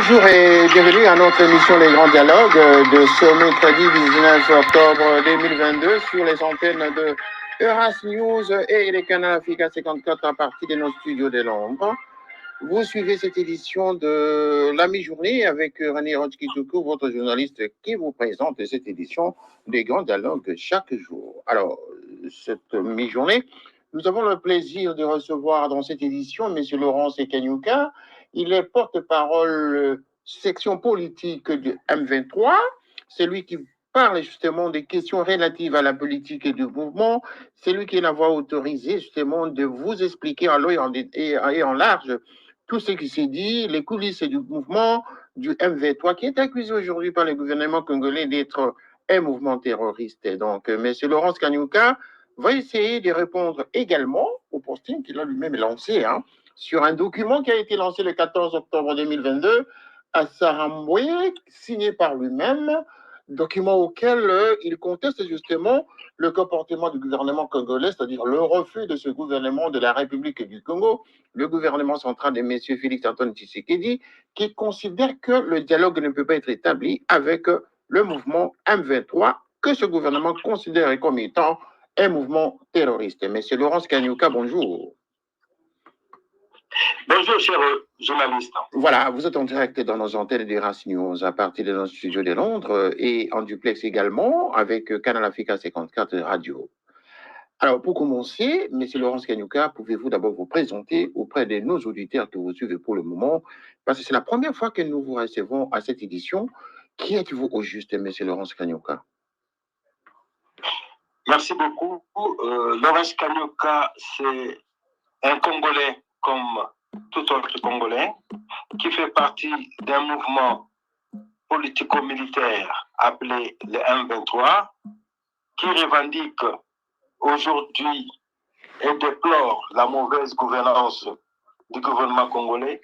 Bonjour et bienvenue à notre émission Les Grands Dialogues de ce mercredi 19 octobre 2022 sur les antennes de Eras News et les canaux Africa 54 à partir de nos studios de Londres. Vous suivez cette édition de la mi-journée avec René Rodkitoukou, votre journaliste qui vous présente cette édition des Grands Dialogues chaque jour. Alors, cette mi-journée, nous avons le plaisir de recevoir dans cette édition M. Laurence Ekanyuka. Il est porte-parole section politique du M23. C'est lui qui parle justement des questions relatives à la politique et du mouvement. C'est lui qui est la voix autorisée justement de vous expliquer en long et en large tout ce qui s'est dit, les coulisses du mouvement du M23 qui est accusé aujourd'hui par le gouvernement congolais d'être un mouvement terroriste. Et donc, M. Laurence Kanyuka va essayer de répondre également au posting qu'il a lui-même lancé, sur un document qui a été lancé le 14 octobre 2022 à Saramboué, signé par lui-même, document auquel il conteste justement le comportement du gouvernement congolais, c'est-à-dire le refus de ce gouvernement de la République du Congo, le gouvernement central de M. Félix-Antoine Tshisekedi, qui considère que le dialogue ne peut pas être établi avec le mouvement M23, que ce gouvernement considère comme étant un mouvement terroriste. Monsieur Laurence Kanyuka, bonjour. Bonjour, cher journaliste. Voilà, vous êtes en direct dans nos antennes de Eras News à partir de notre studio de Londres et en duplex également avec Canal Africa 54 Radio. Alors, pour commencer, M. Laurence Kanyuka, pouvez-vous d'abord vous présenter auprès de nos auditeurs que vous suivez pour le moment, parce que c'est la première fois que nous vous recevons à cette édition. Qui êtes-vous au juste, M. Laurence Kanyuka? Merci beaucoup. Laurence Kanyuka, c'est un Congolais comme tout autre Congolais qui fait partie d'un mouvement politico-militaire appelé le M23, qui revendique aujourd'hui et déplore la mauvaise gouvernance du gouvernement congolais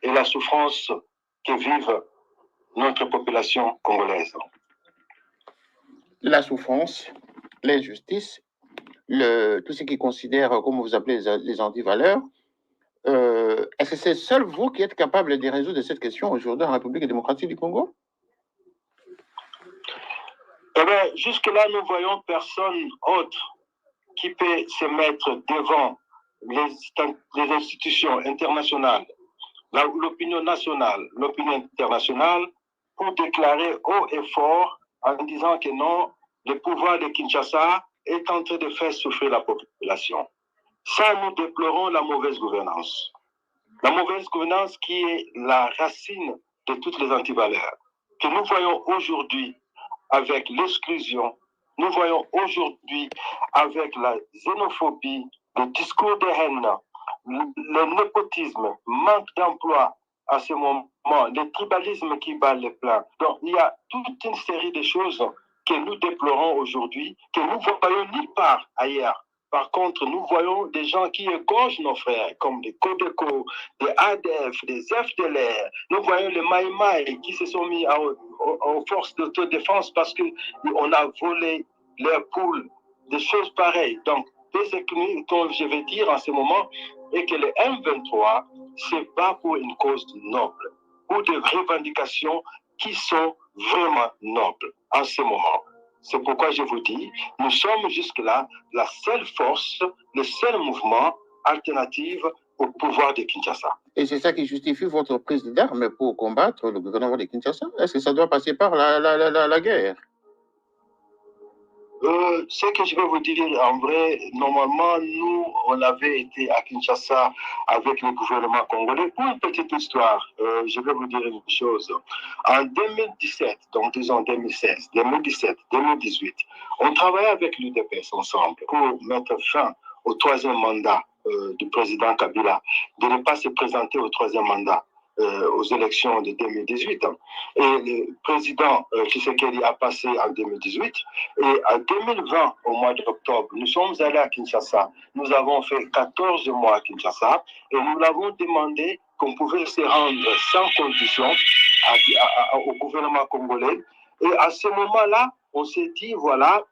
et la souffrance que vive notre population congolaise. La souffrance, l'injustice, tout ce qui considère, comme vous appelez, les antivaleurs. Est-ce que c'est seul vous qui êtes capable de résoudre cette question aujourd'hui en République démocratique du Congo? Eh bien, jusque-là, nous voyons personne autre qui peut se mettre devant les institutions internationales, l'opinion nationale, l'opinion internationale, pour déclarer haut et fort en disant que non, le pouvoir de Kinshasa est en train de faire souffrir la population. Ça, nous déplorons la mauvaise gouvernance. La mauvaise gouvernance qui est la racine de toutes les antivaleurs, que nous voyons aujourd'hui avec l'exclusion, nous voyons aujourd'hui avec la xénophobie, le discours de haine, le népotisme, manque d'emploi à ce moment, le tribalisme qui bat les pleins. Donc il y a toute une série de choses que nous déplorons aujourd'hui, que nous voyons nulle part ailleurs. Par contre, nous voyons des gens qui égorgent nos frères, comme des Codeco, des ADF, des FDLR. Nous voyons les Maïmaï qui se sont mis aux forces d'autodéfense parce qu'on a volé leurs poules, des choses pareilles. Donc, ce que je vais dire en ce moment est que le M23 se bat pour une cause noble, pour des revendications qui sont vraiment nobles en ce moment. C'est pourquoi je vous dis, nous sommes jusque-là la seule force, le seul mouvement alternatif au pouvoir de Kinshasa. Et c'est ça qui justifie votre prise d'armes pour combattre le gouvernement de Kinshasa? Est-ce que ça doit passer par la guerre? Ce que je vais vous dire, en vrai, normalement, nous, on avait été à Kinshasa avec le gouvernement congolais. Pour une petite histoire, je vais vous dire une chose. En 2017, donc disons 2016, 2017, 2018, on travaillait avec l'UDPS ensemble pour mettre fin au troisième mandat du président Kabila, de ne pas se présenter au troisième mandat. Aux élections de 2018. Et le président Tshisekedi a passé en 2018. Et en 2020, au mois d'octobre, nous sommes allés à Kinshasa. Nous avons fait 14 mois à Kinshasa et nous l'avons demandé qu'on pouvait se rendre sans condition au gouvernement congolais. Et à ce moment-là, on s'est dit, voilà,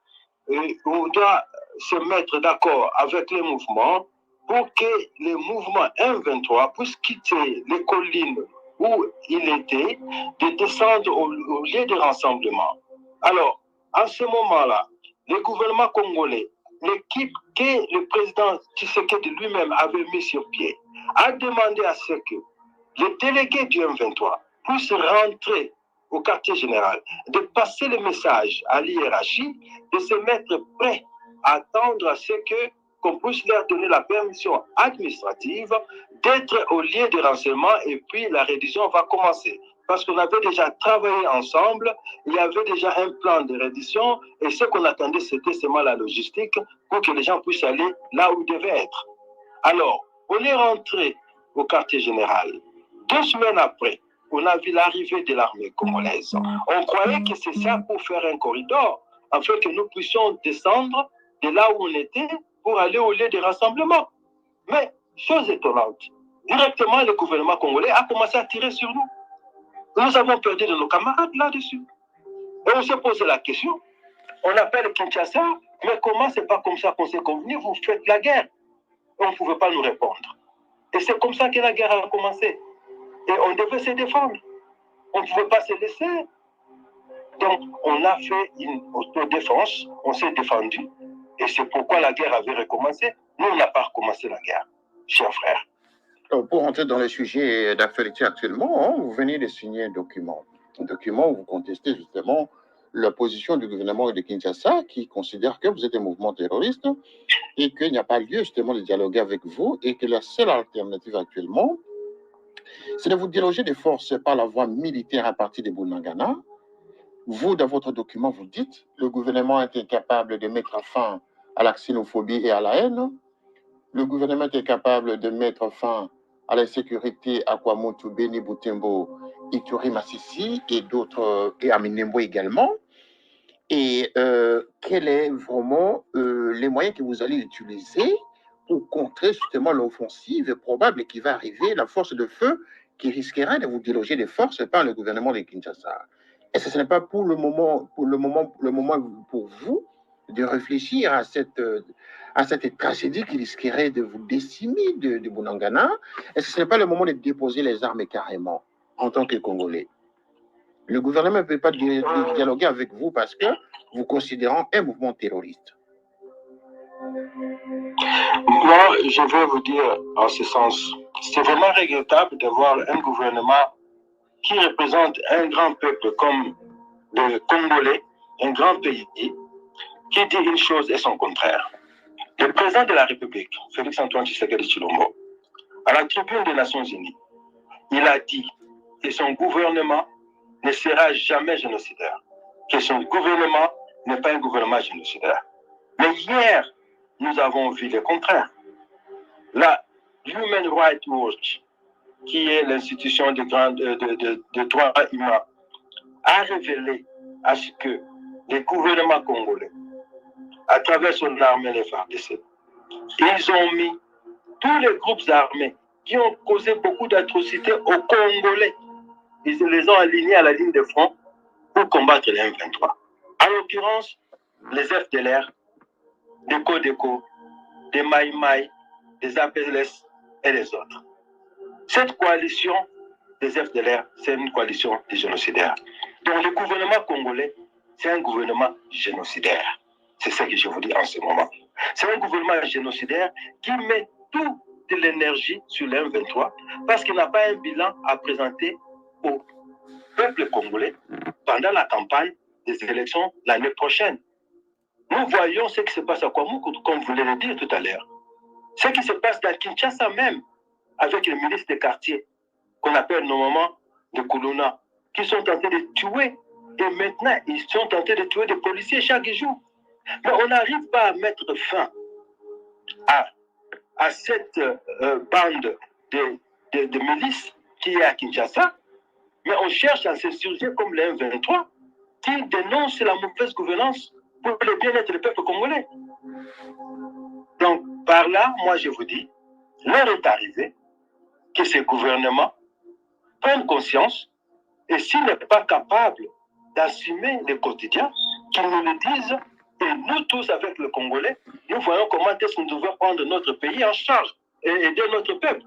on doit se mettre d'accord avec les mouvements pour que le mouvement M23 puisse quitter les collines où il était de descendre au lieu de rassemblement. Alors, en ce moment-là, le gouvernement congolais, l'équipe que le président Tshisekedi lui-même avait mis sur pied, a demandé à ce que les délégués du M23 puissent rentrer au quartier général, de passer le message à l'hiérarchie, de se mettre prêt à attendre à ce qu'on puisse leur donner la permission administrative d'être au lieu de renseignement et puis la reddition va commencer. Parce qu'on avait déjà travaillé ensemble, il y avait déjà un plan de reddition et ce qu'on attendait, c'était seulement la logistique pour que les gens puissent aller là où ils devaient être. Alors, on est rentré au quartier général. 2 semaines après, on a vu l'arrivée de l'armée congolaise. On croyait que c'est ça pour faire un corridor, afin que nous puissions descendre de là où on était pour aller au lieu de rassemblement. Mais, chose étonnante, directement le gouvernement congolais a commencé à tirer sur nous. Nous avons perdu de nos camarades là-dessus. Et on s'est posé la question. On appelle Kinshasa, mais comment c'est pas comme ça qu'on s'est convenu, vous faites la guerre? Et on ne pouvait pas nous répondre. Et c'est comme ça que la guerre a commencé. Et on devait se défendre. On ne pouvait pas se laisser. Donc, on a fait une autodéfense, on s'est défendu. Et c'est pourquoi la guerre avait recommencé. Nous, on n'a pas recommencé la guerre, chers frères. Pour entrer dans le sujet d'actualité actuellement, vous venez de signer un document où vous contestez justement la position du gouvernement de Kinshasa qui considère que vous êtes un mouvement terroriste et qu'il n'y a pas lieu justement de dialoguer avec vous et que la seule alternative actuellement, c'est de vous déloger des forces par la voie militaire à partir de Bunagana. Vous, dans votre document, vous dites le gouvernement est incapable de mettre fin à la xénophobie et à la haine. Le gouvernement est incapable de mettre fin à l'insécurité à Kwamotu, Beni, Butembo, Ituri, Massissi et d'autres, et à Minembo également. Et quels sont vraiment les moyens que vous allez utiliser pour contrer justement l'offensive probable qui va arriver, la force de feu qui risquera de vous déloger des forces par le gouvernement de Kinshasa. Est-ce que ce n'est pas pour le moment pour vous de réfléchir à cette tragédie qui risquerait de vous décimer de Bunagana? Est-ce que ce n'est pas le moment de déposer les armes carrément en tant que Congolais? Le gouvernement ne peut pas dialoguer avec vous parce que vous considérez un mouvement terroriste. Moi, je vais vous dire en ce sens, c'est vraiment regrettable d'avoir un gouvernement qui représente un grand peuple comme le Congolais, un grand pays, qui dit une chose et son contraire. Le président de la République, Félix-Antoine Tshisekedi Tshilombo, à la tribune des Nations Unies, il a dit que son gouvernement ne sera jamais génocidaire, que son gouvernement n'est pas un gouvernement génocidaire. Mais hier, nous avons vu le contraire. La Human Rights Watch, qui est l'institution de droits humains, a révélé à ce que le gouvernement congolais, à travers son armée, les FARDC, ils ont mis tous les groupes armés qui ont causé beaucoup d'atrocités aux Congolais. Ils les ont alignés à la ligne de front pour combattre les M23. En l'occurrence, les FDLR, des Codeco, des Maï Maï, des APLS et les autres. Cette coalition des FDLR, c'est une coalition des génocidaires. Donc le gouvernement congolais, c'est un gouvernement génocidaire. C'est ce que je vous dis en ce moment. C'est un gouvernement génocidaire qui met toute l'énergie sur le M23 parce qu'il n'a pas un bilan à présenter au peuple congolais pendant la campagne des élections l'année prochaine. Nous voyons ce qui se passe à Kwamoku, comme vous l'avez dit tout à l'heure. Ce qui se passe dans Kinshasa même, avec les milices des quartiers, qu'on appelle normalement des Kuluna, qui sont tentés de tuer. Et maintenant, ils sont tentés de tuer des policiers chaque jour. Mais on n'arrive pas à mettre fin à cette bande de milices qui est à Kinshasa, mais on cherche à s'insurger comme les M23 qui dénoncent la mauvaise gouvernance pour le bien-être du peuple congolais. Donc, par là, moi je vous dis, l'heure est arrivée que ces gouvernements prennent conscience et s'il n'est pas capable d'assumer le quotidien, qu'ils nous le disent et nous tous avec le Congolais, nous voyons comment est-ce qu'on devrait prendre notre pays en charge et aider notre peuple.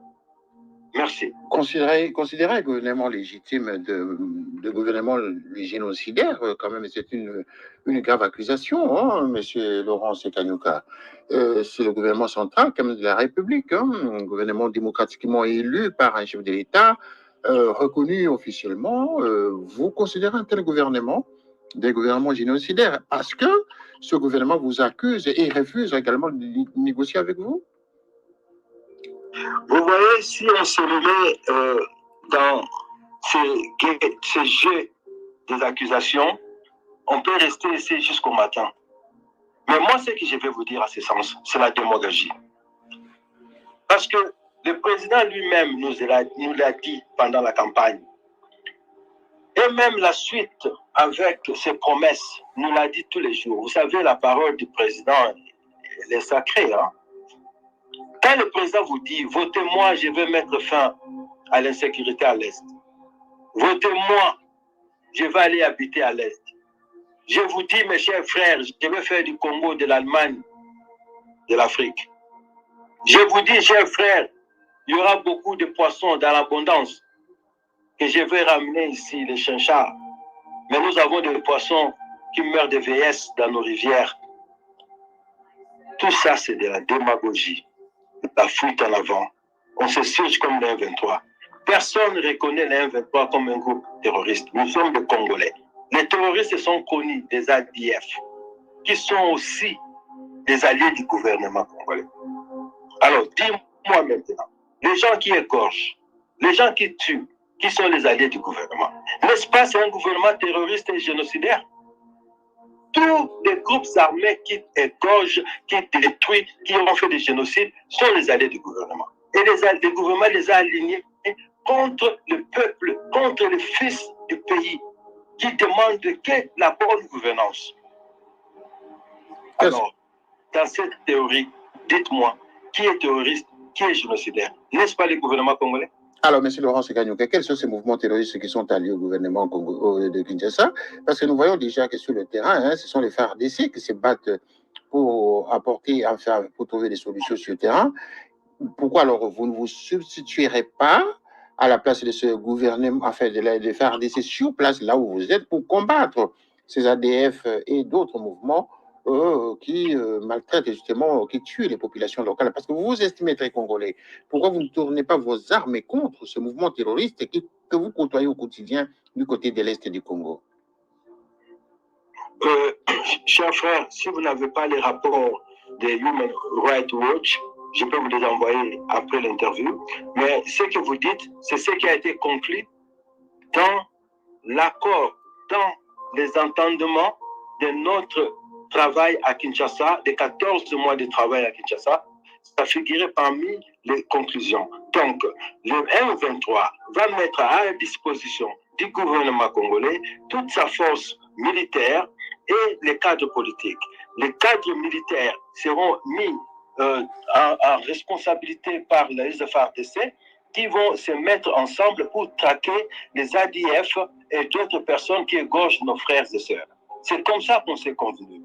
Merci. Considérer un gouvernement légitime de gouvernement génocidaire, quand même, c'est une grave accusation, hein, monsieur Laurent Sekanyuka. C'est le gouvernement central, quand même, de la République, hein, un gouvernement démocratiquement élu par un chef de l'État, reconnu officiellement. Vous considérez un tel gouvernement des gouvernements génocidaires parce que ce gouvernement vous accuse et refuse également de négocier avec vous? Vous voyez, si on se remet dans ces jeux des accusations, on peut rester ici jusqu'au matin. Mais moi, ce que je vais vous dire à ce sens, c'est la démagogie. Parce que le président lui-même nous l'a dit pendant la campagne. Et même la suite, avec ses promesses, nous l'a dit tous les jours. Vous savez, la parole du président, elle est sacrée. Hein? Quand le président vous dit, votez-moi, je vais mettre fin à l'insécurité à l'Est. Votez-moi, je vais aller habiter à l'Est. Je vous dis, mes chers frères, je vais faire du Congo, de l'Allemagne, de l'Afrique. Je vous dis, chers frères, il y aura beaucoup de poissons dans l'abondance que je vais ramener ici, les chinchards. Mais nous avons des poissons qui meurent de vieillesse dans nos rivières. Tout ça, c'est de la démagogie, de la fuite en avant. On se surge comme le M23. Personne ne reconnaît le M23 comme un groupe terroriste. Nous sommes des Congolais. Les terroristes sont connus des ADF, qui sont aussi des alliés du gouvernement congolais. Alors, dis-moi maintenant, les gens qui égorgent, les gens qui tuent, qui sont les alliés du gouvernement, n'est-ce pas c'est un gouvernement terroriste et génocidaire? Tous les groupes armés qui égorgent, qui détruisent, qui ont fait des génocides sont les alliés du gouvernement. Et le gouvernement les a alignés contre le peuple, contre les fils du pays, qui demandent que la bonne gouvernance. Alors, dans cette théorie, dites-moi, qui est terroriste, qui est génocidaire? N'est-ce pas le gouvernement congolais? Alors, M. Laurent Sekanyuka, quels sont ces mouvements terroristes qui sont alliés au gouvernement de Kinshasa? Parce que nous voyons déjà que sur le terrain, hein, ce sont les FARDC qui se battent pour apporter, enfin, pour trouver des solutions sur le terrain. Pourquoi alors vous ne vous substituerez pas à la place de ce gouvernement, enfin de FARDC sur place, là où vous êtes, pour combattre ces ADF et d'autres mouvements qui maltraitent justement, qui tuent les populations locales? Parce que vous vous estimez très congolais. Pourquoi vous ne tournez pas vos armes contre ce mouvement terroriste que vous côtoyez au quotidien du côté de l'Est du Congo? Chers frères, si vous n'avez pas les rapports de Human Rights Watch, je peux vous les envoyer après l'interview. Mais ce que vous dites, c'est ce qui a été conclu dans l'accord, dans les entendements de notre travail à Kinshasa, des 14 mois de travail à Kinshasa. Ça figurait parmi les conclusions. Donc, le M23 va mettre à la disposition du gouvernement congolais toute sa force militaire et les cadres politiques. Les cadres militaires seront mis en responsabilité par les FARDC qui vont se mettre ensemble pour traquer les ADF et d'autres personnes qui égorgent nos frères et sœurs. C'est comme ça qu'on s'est convenu.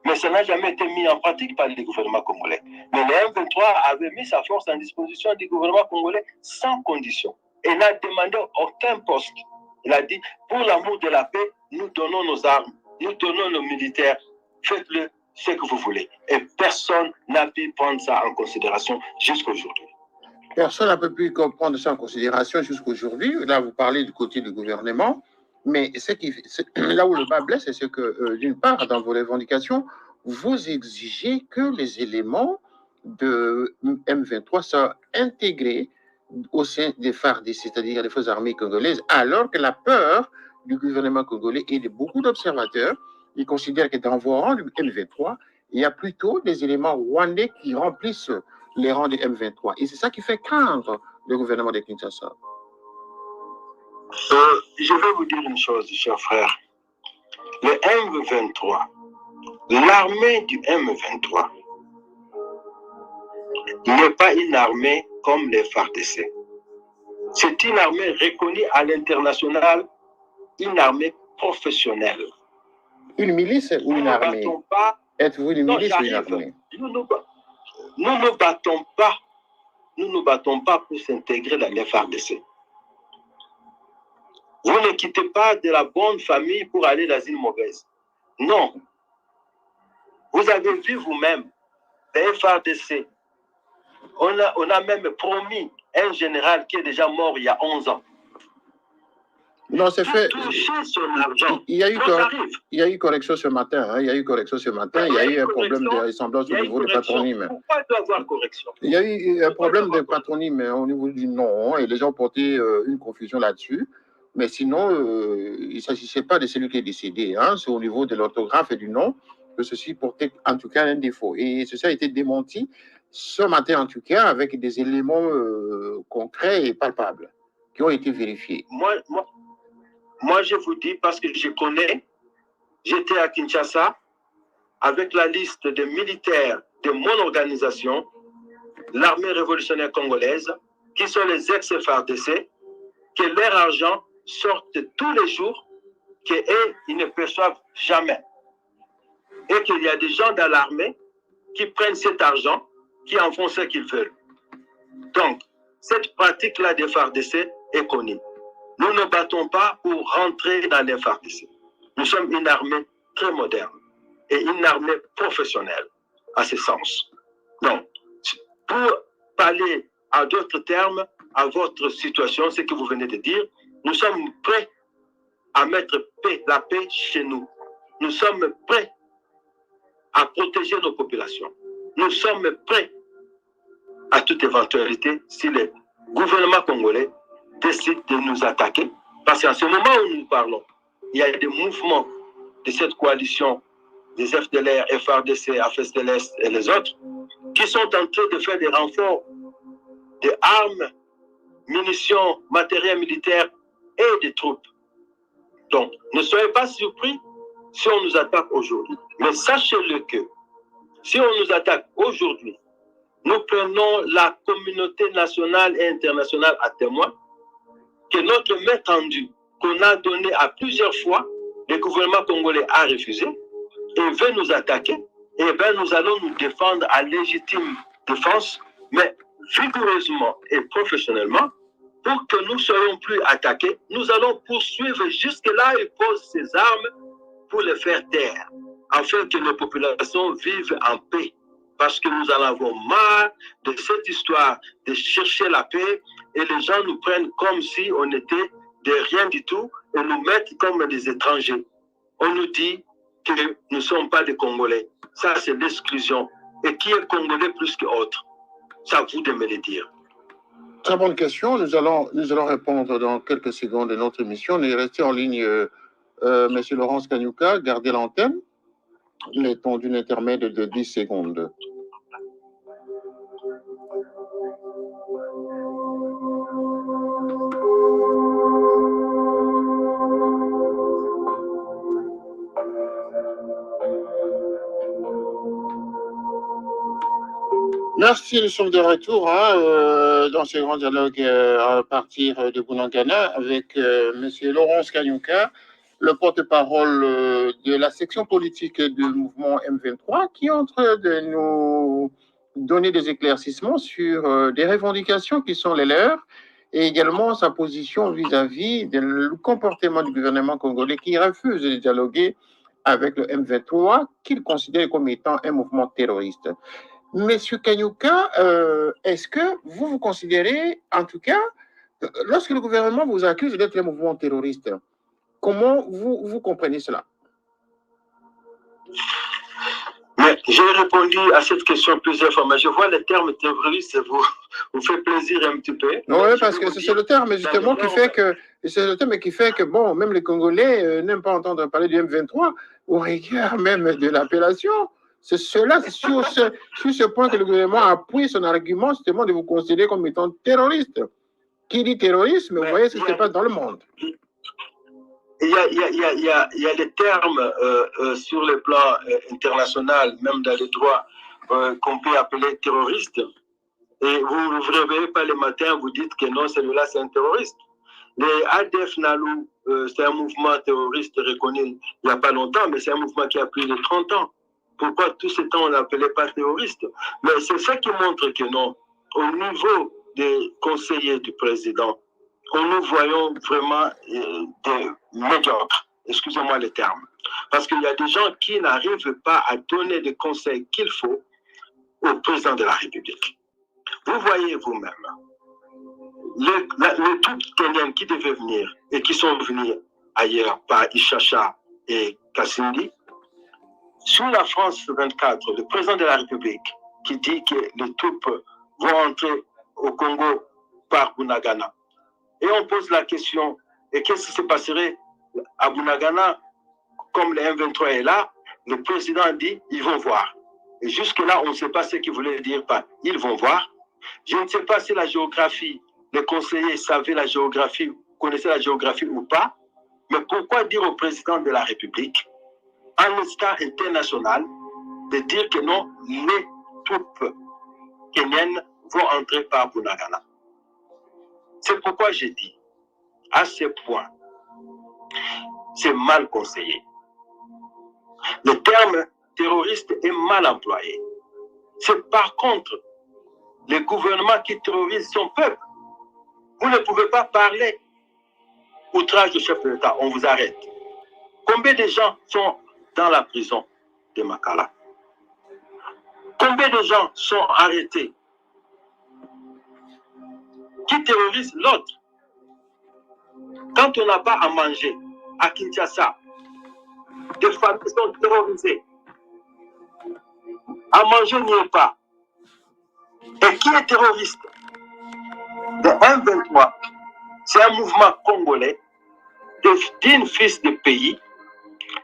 Mais ça n'a jamais été mis en pratique par le gouvernement congolais. Mais le M23 avait mis sa force en disposition du gouvernement congolais sans condition. Et n'a demandé aucun poste. Il a dit, pour l'amour de la paix, nous donnons nos armes, nous donnons nos militaires, faites-le ce que vous voulez. Et personne n'a pu prendre ça en considération jusqu'à aujourd'hui. Personne n'a pu prendre ça en considération jusqu'à aujourd'hui. Là, vous parlez du côté du gouvernement. Mais là où le bas blesse, c'est que, d'une part, dans vos revendications, vous exigez que les éléments de M23 soient intégrés au sein des FARDC, c'est-à-dire des forces armées congolaises, alors que la peur du gouvernement congolais et de beaucoup d'observateurs, ils considèrent que dans vos rangs du M23, il y a plutôt des éléments rwandais qui remplissent les rangs du M23. Et c'est ça qui fait craindre le gouvernement de Kinshasa. Je vais vous dire une chose, chers frères. Le M23, l'armée du M23 n'est pas une armée comme les FARDC. C'est une armée reconnue à l'international, une armée professionnelle. Une milice ou une armée? Êtes-vous une milice ou une armée? Nous ne battons pas nous ne nous battons pas pour s'intégrer dans les FARDC. Vous ne quittez pas de la bonne famille pour aller dans une mauvaise. Non. Vous avez vu vous-même les FARDC. On a même promis un général qui est déjà mort il y a 11 ans. Non, c'est fait. Son argent. Il y a eu correction ce matin. Hein. Il y a eu correction ce matin. Il y a eu un problème de ressemblance au niveau du patronyme. Pourquoi il doit y avoir correction? Il y a eu un problème de patronyme au niveau du nom et les gens ont porté une confusion là-dessus. Mais sinon, il ne s'agissait pas de celui qui est décédé. Hein. C'est au niveau de l'orthographe et du nom que ceci portait en tout cas un défaut. Et ceci a été démenti ce matin en tout cas avec des éléments concrets et palpables qui ont été vérifiés. Moi, je vous dis parce que je connais, j'étais à Kinshasa avec la liste des militaires de mon organisation, l'armée révolutionnaire congolaise, qui sont les ex-FARDC, que leur argent sorte tous les jours, qu'ils ne perçoivent jamais. Et qu'il y a des gens dans l'armée qui prennent cet argent, qui en font ce qu'ils veulent. Donc, cette pratique-là des FARDC est connue. Nous ne battons pas pour rentrer dans les FARDC. Nous sommes une armée très moderne et une armée professionnelle à ce sens. Donc, pour parler à d'autres termes, à votre situation, ce que vous venez de dire, nous sommes prêts à mettre la paix chez nous. Nous sommes prêts à protéger nos populations. Nous sommes prêts à toute éventualité si le gouvernement congolais décide de nous attaquer. Parce qu'en ce moment où nous parlons, il y a des mouvements de cette coalition des FDLR, FARDC, AFES de l'Est et les autres qui sont en train de faire des renforts d'armes, munitions, matériel militaire et des troupes. Donc, ne soyez pas surpris si on nous attaque aujourd'hui. Mais sachez-le que si on nous attaque aujourd'hui, nous prenons la communauté nationale et internationale à témoin que notre main tendue qu'on a donnée à plusieurs fois, le gouvernement congolais a refusé et veut nous attaquer, et bien nous allons nous défendre à légitime défense, mais vigoureusement et professionnellement, pour que nous ne soyons plus attaqués. Nous allons poursuivre jusque là et poser ces armes pour les faire taire, afin que nos populations vivent en paix. Parce que nous en avons marre de cette histoire de chercher la paix et les gens nous prennent comme si on était de rien du tout et nous mettent comme des étrangers. On nous dit que nous ne sommes pas des Congolais. Ça, c'est l'exclusion. Et qui est Congolais plus qu'autre? C'est à vous de me le dire. Très bonne question. Nous allons répondre dans quelques secondes de notre émission. Nous restez en ligne, M. Laurence Kanyuka. Gardez l'antenne. Le temps d'une intermède de 10 secondes. Merci, nous sommes de retour dans ce grand dialogue à partir de Bunagana avec M. Laurence Kanyuka, le porte-parole de la section politique du mouvement M23, qui est en train de nous donner des éclaircissements sur des revendications qui sont les leurs et également sa position vis-à-vis du comportement du gouvernement congolais qui refuse de dialoguer avec le M23, qu'il considère comme étant un mouvement terroriste. Monsieur Kanyuka, est-ce que vous considérez, en tout cas, lorsque le gouvernement vous accuse d'être un mouvement terroriste, comment vous comprenez cela? Mais j'ai répondu à cette question plusieurs fois, mais je vois le terme terroriste, vous fait plaisir un petit peu. Oui, parce que c'est le terme justement qui fait que, bon, même les Congolais n'aiment pas entendre parler du M23, au regard même de l'appellation. C'est cela, c'est sur ce point que le gouvernement a appuyé son argument, justement, de vous considérer comme étant terroriste. Qui dit terrorisme, vous voyez ce qui se passe dans le monde. Il y a les termes sur le plan international, même dans les droits, qu'on peut appeler terroristes. Et vous ne vous réveillez pas le matin, vous dites que non, celui-là, c'est un terroriste. Les ADF Nalu, c'est un mouvement terroriste reconnu il n'y a pas longtemps, mais c'est un mouvement qui a plus de 30 ans. Pourquoi tout ce temps on n'appelait pas terroriste? Mais c'est ça qui montre que non, au niveau des conseillers du président, nous voyons vraiment des médiocres, excusez-moi le terme, parce qu'il y a des gens qui n'arrivent pas à donner les conseils qu'il faut au président de la République. Vous voyez vous-même, les troupes kenyans qui devaient venir et qui sont venus ailleurs par Ishacha et Kassindi, sous la France 24, le président de la République qui dit que les troupes vont entrer au Congo par Bunagana. Et on pose la question, et qu'est-ce qui se passerait à Bunagana, comme le M23 est là, le président dit, ils vont voir. Et jusque-là, on ne sait pas ce qu'il voulait dire par ils vont voir. Je ne sais pas si la géographie, les conseillers savaient la géographie, connaissaient la géographie ou pas, mais pourquoi dire au président de la République, en état international, de dire que non, les troupes kenyennes vont entrer par Bunagana? C'est pourquoi j'ai dit, à ce point, c'est mal conseillé. Le terme terroriste est mal employé. C'est par contre le gouvernement qui terrorise son peuple. Vous ne pouvez pas parler outrage du chef de l'État, on vous arrête. Combien de gens sont dans la prison de Makala? Combien de gens sont arrêtés? Qui terrorise l'autre? Quand on n'a pas à manger à Kinshasa, des familles sont terrorisées. À manger n'y est pas. Et qui est terroriste? Le M23, c'est un mouvement congolais de dignes fils de pays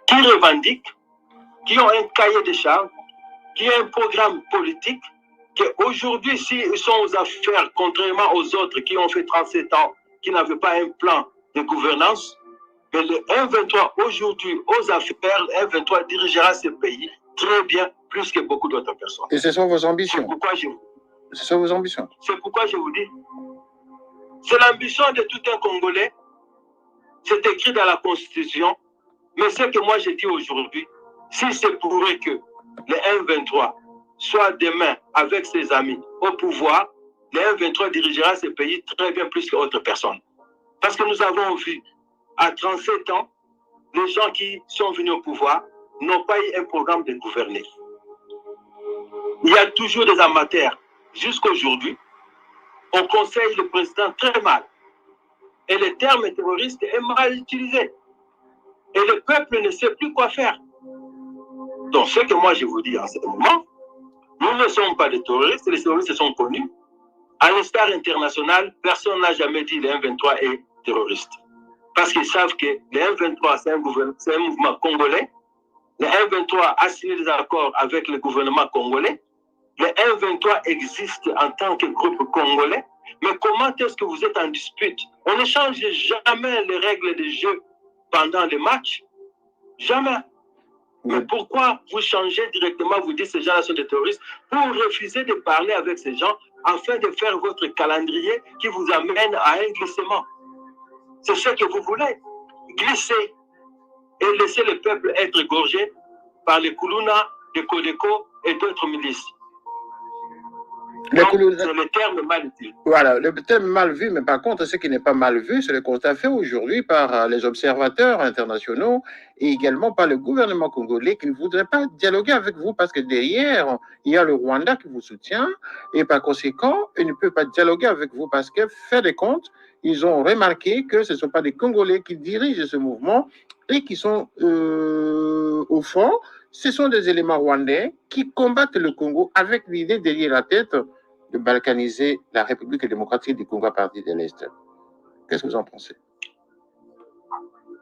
qui revendiquent, qui ont un cahier de charges, qui ont un programme politique, qu'aujourd'hui, s'ils sont aux affaires, contrairement aux autres qui ont fait 37 ans, qui n'avaient pas un plan de gouvernance, mais le M23 aujourd'hui aux affaires, le M23 dirigera ce pays très bien, plus que beaucoup d'autres personnes. Et ce sont vos ambitions. Ce sont vos ambitions. C'est pourquoi je vous dis, c'est l'ambition de tout un Congolais, c'est écrit dans la Constitution, mais ce que moi je dis aujourd'hui, si c'est pour que le M23 soit demain avec ses amis au pouvoir, le M23 dirigera ce pays très bien plus qu'autre personne. Parce que nous avons vu, à 37 ans, les gens qui sont venus au pouvoir n'ont pas eu un programme de gouverner. Il y a toujours des amateurs. Jusqu'aujourd'hui, on conseille le président très mal. Et le terme terroriste est mal utilisé. Et le peuple ne sait plus quoi faire. Donc, ce que moi je vous dis en ce moment, nous ne sommes pas des terroristes, les terroristes sont connus. À l'instar international, personne n'a jamais dit que le M23 est terroriste. Parce qu'ils savent que le M23, c'est un mouvement congolais. Le M23 a signé des accords avec le gouvernement congolais. Le M23 existe en tant que groupe congolais. Mais comment est-ce que vous êtes en dispute? On ne change jamais les règles du jeu pendant les matchs. Jamais. Mais pourquoi vous changez directement, vous dites que ces gens-là sont des terroristes, pour refuser de parler avec ces gens afin de faire votre calendrier qui vous amène à un glissement? C'est ce que vous voulez, glisser et laisser le peuple être gorgé par les Kuluna, les Kodeko et d'autres milices. C'est le terme mal utilisé. Voilà, le terme mal vu, mais par contre, ce qui n'est pas mal vu, c'est le constat fait aujourd'hui par les observateurs internationaux et également par le gouvernement congolais qui ne voudrait pas dialoguer avec vous parce que derrière, il y a le Rwanda qui vous soutient et par conséquent, il ne peut pas dialoguer avec vous parce que, fait des comptes, ils ont remarqué que ce ne sont pas des Congolais qui dirigent ce mouvement et qui sont, au fond, ce sont des éléments rwandais qui combattent le Congo avec l'idée derrière la tête de balkaniser la République démocratique du Congo à partir de l'Est. Qu'est-ce que vous en pensez?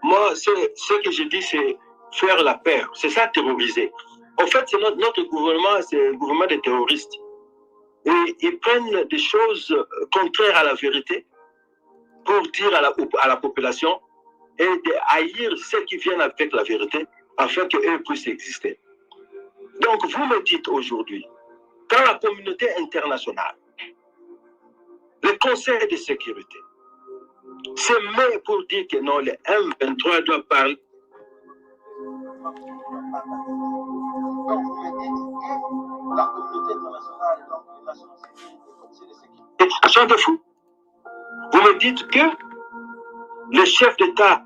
Moi, ce que je dis, c'est faire la paix. C'est ça, terroriser. En fait, c'est notre gouvernement, c'est le gouvernement des terroristes. Et ils prennent des choses contraires à la vérité pour dire à la population et de haïr ceux qui viennent avec la vérité afin qu'eux puissent exister. Donc, vous me dites aujourd'hui, quand la communauté internationale, le Conseil de sécurité, se met pour dire que non, le M23 doit parler. Donc, vous me dites que la communauté internationale, donc les Nations Unies, le Conseil de sécurité, Ce sont des fous. Vous me dites que le chef d'État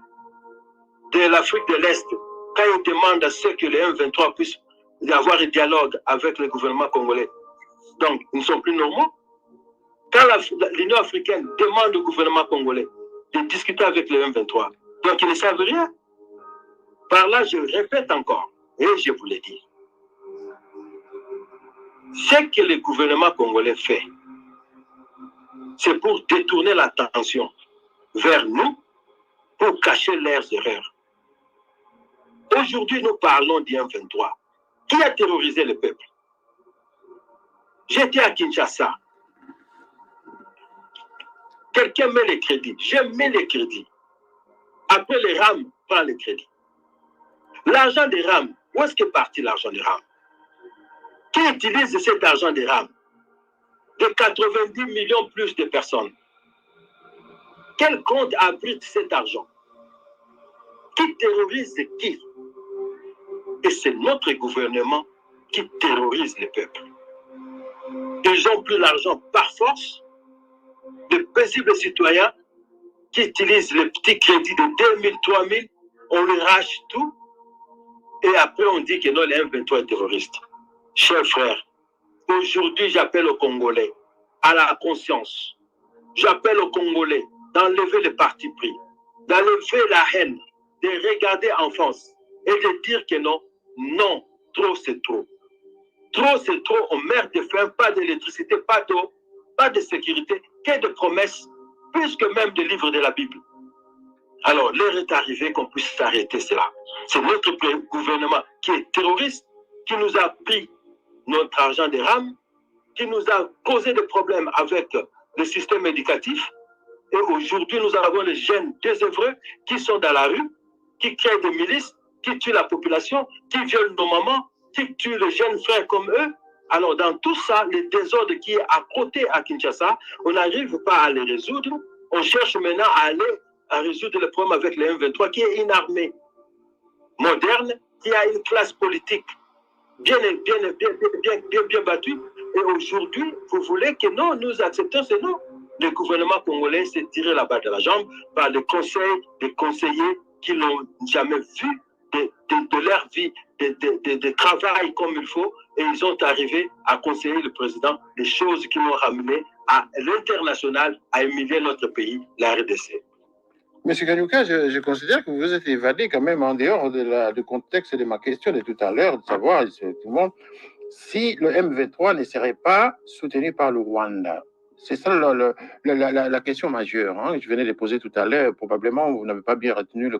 de l'Afrique de l'Est, quand il demande à ce que les M23 puissent avoir un dialogue avec le gouvernement congolais, donc ils ne sont plus normaux. Quand l'Union africaine demande au gouvernement congolais de discuter avec les M23, donc ils ne savent rien. Par là, je répète encore, et je vous l'ai dit, ce que le gouvernement congolais fait, c'est pour détourner l'attention vers nous, pour cacher leurs erreurs. Aujourd'hui, nous parlons du M23. Qui a terrorisé le peuple? J'étais à Kinshasa. Quelqu'un met les crédits. Je mets les crédits. Après, les RAM prend les crédits. L'argent des RAM, où est-ce qu'est parti l'argent des RAM? Qui utilise cet argent des RAM? De 90 millions plus de personnes. Quel compte abrite cet argent? Qui terrorise qui? Et c'est notre gouvernement qui terrorise le peuple. Ils ont pris l'argent par force. De paisibles citoyens qui utilisent les petits crédits de 2000, 3000, on leur arrache tout. Et après, on dit que non, les M23 est terroriste. Chers frères, aujourd'hui, j'appelle aux Congolais à la conscience. J'appelle aux Congolais d'enlever le parti pris, d'enlever la haine, de regarder en face et de dire que non, non, trop c'est trop. Trop c'est trop, on meurt de faim, pas d'électricité, pas d'eau, pas de sécurité, que de promesses, plus que même des livres de la Bible. Alors, l'heure est arrivée qu'on puisse arrêter cela. C'est notre gouvernement qui est terroriste, qui nous a pris notre argent des RAM, qui nous a causé des problèmes avec le système éducatif. Et aujourd'hui, nous avons les jeunes désœuvreux qui sont dans la rue, qui créent des milices, qui tuent la population, qui violent nos mamans, qui tuent les jeunes frères comme eux. Alors, dans tout ça, le désordre qui est à côté à Kinshasa, on n'arrive pas à les résoudre. On cherche maintenant à aller à résoudre le problème avec les M23, qui est une armée moderne, qui a une classe politique bien battue. Et aujourd'hui, vous voulez que non, nous acceptons, c'est non. Le gouvernement congolais s'est tiré la balle de la jambe par les conseils des conseillers qui n'ont jamais vu de leur vie, de travail comme il faut, et ils ont arrivé à conseiller le président des choses qui l'ont ramené à l'international, à humilier notre pays, la RDC. Monsieur Kanyuka, je considère que vous vous êtes évadé quand même en dehors du contexte de ma question de tout à l'heure, de savoir, tout le monde, si le M23 ne serait pas soutenu par le Rwanda. C'est ça la question majeure. Hein. Je venais de poser tout à l'heure. Probablement, vous n'avez pas bien retenu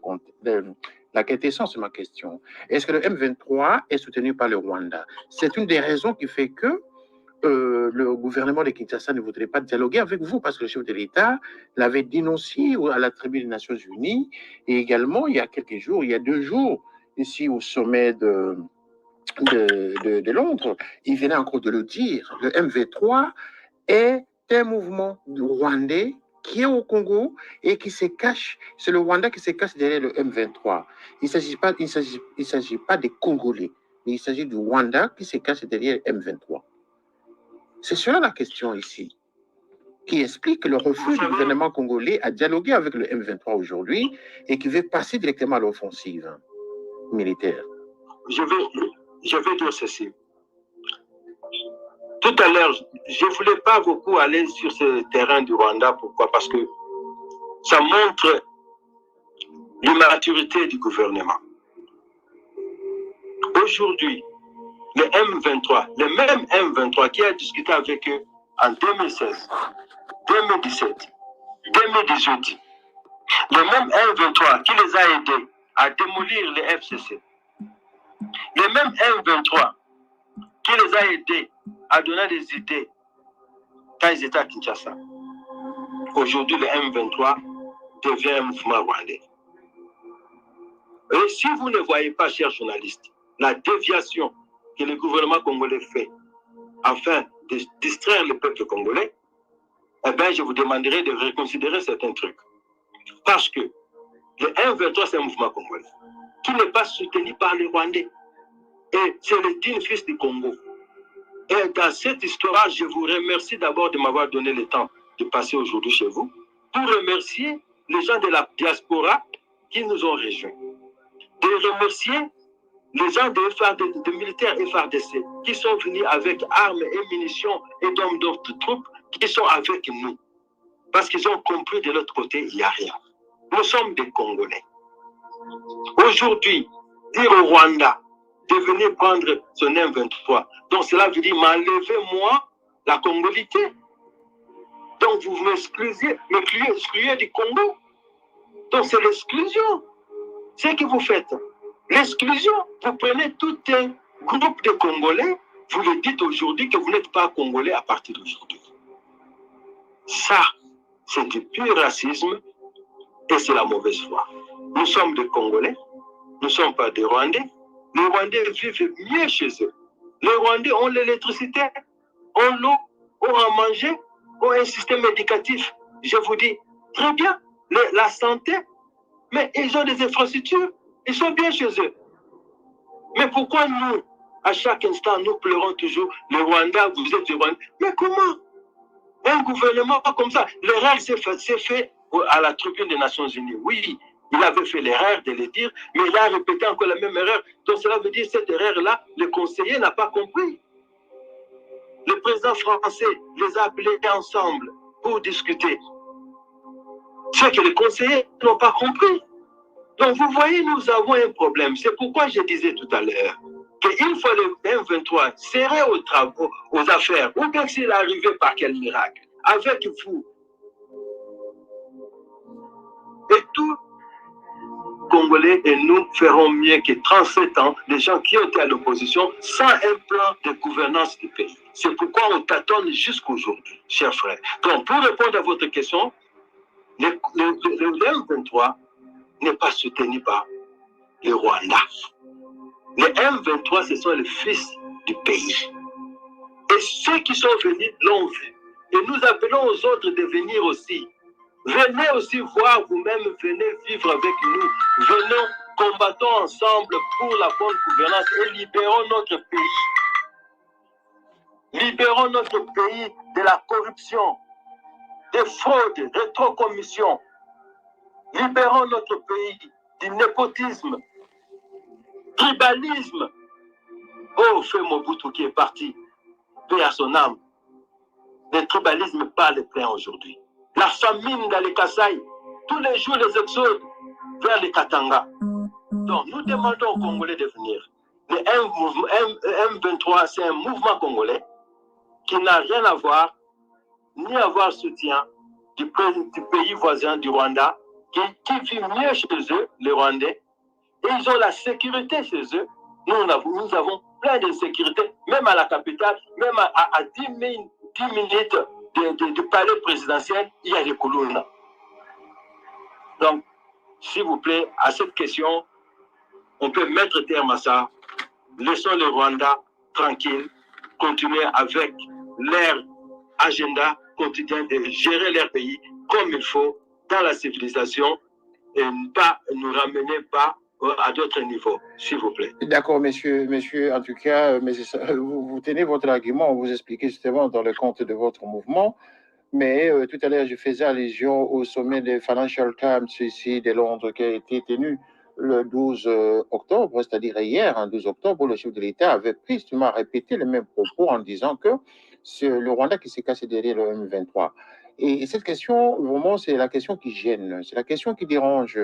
la quintessence de ma question. Est-ce que le M23 est soutenu par le Rwanda? C'est une des raisons qui fait que le gouvernement de Kinshasa ne voudrait pas dialoguer avec vous parce que le chef de l'État l'avait dénoncé à la tribune des Nations Unies et également il y a quelques jours, il y a 2 jours, ici au sommet de Londres, il venait encore de le dire, le M23 est un mouvement rwandais qui est au Congo et qui se cache, c'est le Rwanda qui se cache derrière le M23. Il ne s'agit pas des Congolais, mais il s'agit du Rwanda qui se cache derrière le M23. C'est cela la question ici, qui explique le refus du gouvernement congolais à dialoguer avec le M23 aujourd'hui et qui veut passer directement à l'offensive militaire. Je vais dire ceci. Tout à l'heure, je ne voulais pas beaucoup aller sur ce terrain du Rwanda. Pourquoi? Parce que ça montre l'immaturité du gouvernement. Aujourd'hui, le M23, le même M23 qui a discuté avec eux en 2016, 2017, 2018, le même M23 qui les a aidés à démolir les FCC, le même M23 qui les a aidés à donner des idées quand ils étaient à Kinshasa. Aujourd'hui, le M23 devient un mouvement rwandais. Et si vous ne voyez pas, chers journalistes, la déviation que le gouvernement congolais fait afin de distraire le peuple congolais, eh bien, je vous demanderai de reconsidérer certains trucs. Parce que le M23, c'est un mouvement congolais qui n'est pas soutenu par les Rwandais. Et c'est le digne fils du Congo. Et dans cette histoire, je vous remercie d'abord de m'avoir donné le temps de passer aujourd'hui chez vous pour remercier les gens de la diaspora qui nous ont rejoints. De remercier les gens de militaires FARDC qui sont venus avec armes et munitions et d'autres troupes qui sont avec nous. Parce qu'ils ont compris de l'autre côté, il n'y a rien. Nous sommes des Congolais. Aujourd'hui, dire au Rwanda de venir prendre son M23, donc cela veut dire m'enlever moi la congolité. Donc vous m'excluez du Congo. Donc c'est l'exclusion. C'est ce que vous faites. L'exclusion, vous prenez tout un groupe de Congolais, vous le dites aujourd'hui que vous n'êtes pas Congolais à partir d'aujourd'hui. Ça, c'est du pur racisme et c'est la mauvaise foi. Nous sommes des Congolais, nous ne sommes pas des Rwandais. Les Rwandais vivent mieux chez eux. Les Rwandais ont l'électricité, ont l'eau, ont à manger, ont un système éducatif. Je vous dis, très bien, la santé, mais ils ont des infrastructures, ils sont bien chez eux. Mais pourquoi nous, à chaque instant, nous pleurons toujours, le Rwanda, vous êtes du Rwanda. Mais comment? Un gouvernement comme ça, l'erreur s'est fait à la tribune des Nations Unies. Oui, il avait fait l'erreur de le dire, mais il a répété encore la même erreur. Donc cela veut dire que cette erreur-là, le conseiller n'a pas compris. Le président français les a appelés ensemble pour discuter. C'est que les conseillers n'ont pas compris. Donc vous voyez, nous avons un problème. C'est pourquoi je disais tout à l'heure qu'une fois le M23 serait aux travaux, aux affaires, ou bien s'il arrivait par quel miracle, avec vous et tout Congolais, et nous ferons mieux que 37 ans, les gens qui ont été à l'opposition, sans un plan de gouvernance du pays. C'est pourquoi on tâtonne jusqu'aujourd'hui, chers frères. Donc, pour répondre à votre question, le M23 n'est pas soutenu par le Rwanda. Les M23, ce sont les fils du pays. Et ceux qui sont venus l'ont vu. Et nous appelons aux autres de venir aussi. Venez aussi voir vous-même, venez vivre avec nous. Venons, combattons ensemble pour la bonne gouvernance et libérons notre pays. Libérons notre pays de la corruption, des fraudes, rétrocommissions. Libérons notre pays du népotisme, tribalisme. Oh, fait Mobutu qui est parti, paix à son âme. Le tribalisme parle plein aujourd'hui. La famine dans les Kasaï, tous les jours les exodes vers les Katanga. Donc nous demandons aux Congolais de venir. Le M23, c'est un mouvement congolais qui n'a rien à voir, ni avoir soutien du pays voisin du Rwanda, qui vit mieux chez eux, les Rwandais, et ils ont la sécurité chez eux. Nous avons plein de sécurité, même à la capitale, même à 10 minutes du palais présidentiel, il y a des colonnes. Donc, s'il vous plaît, à cette question, on peut mettre terme à ça. Laissons le Rwanda tranquille, continuer avec leur agenda quotidien de gérer leur pays comme il faut, dans la civilisation, et ne pas nous ramener pas à d'autres niveaux, s'il vous plaît. D'accord, monsieur, en tout cas, vous tenez votre argument, vous expliquez justement dans le compte de votre mouvement, mais tout à l'heure, je faisais allusion au sommet des Financial Times ici de Londres qui a été tenu le 12 octobre, c'est-à-dire hier, en 12 octobre, où le chef de l'État avait tristement répété les mêmes propos en disant que c'est le Rwanda qui s'est cassé derrière le M23. Et cette question, vraiment, c'est la question qui gêne, c'est la question qui dérange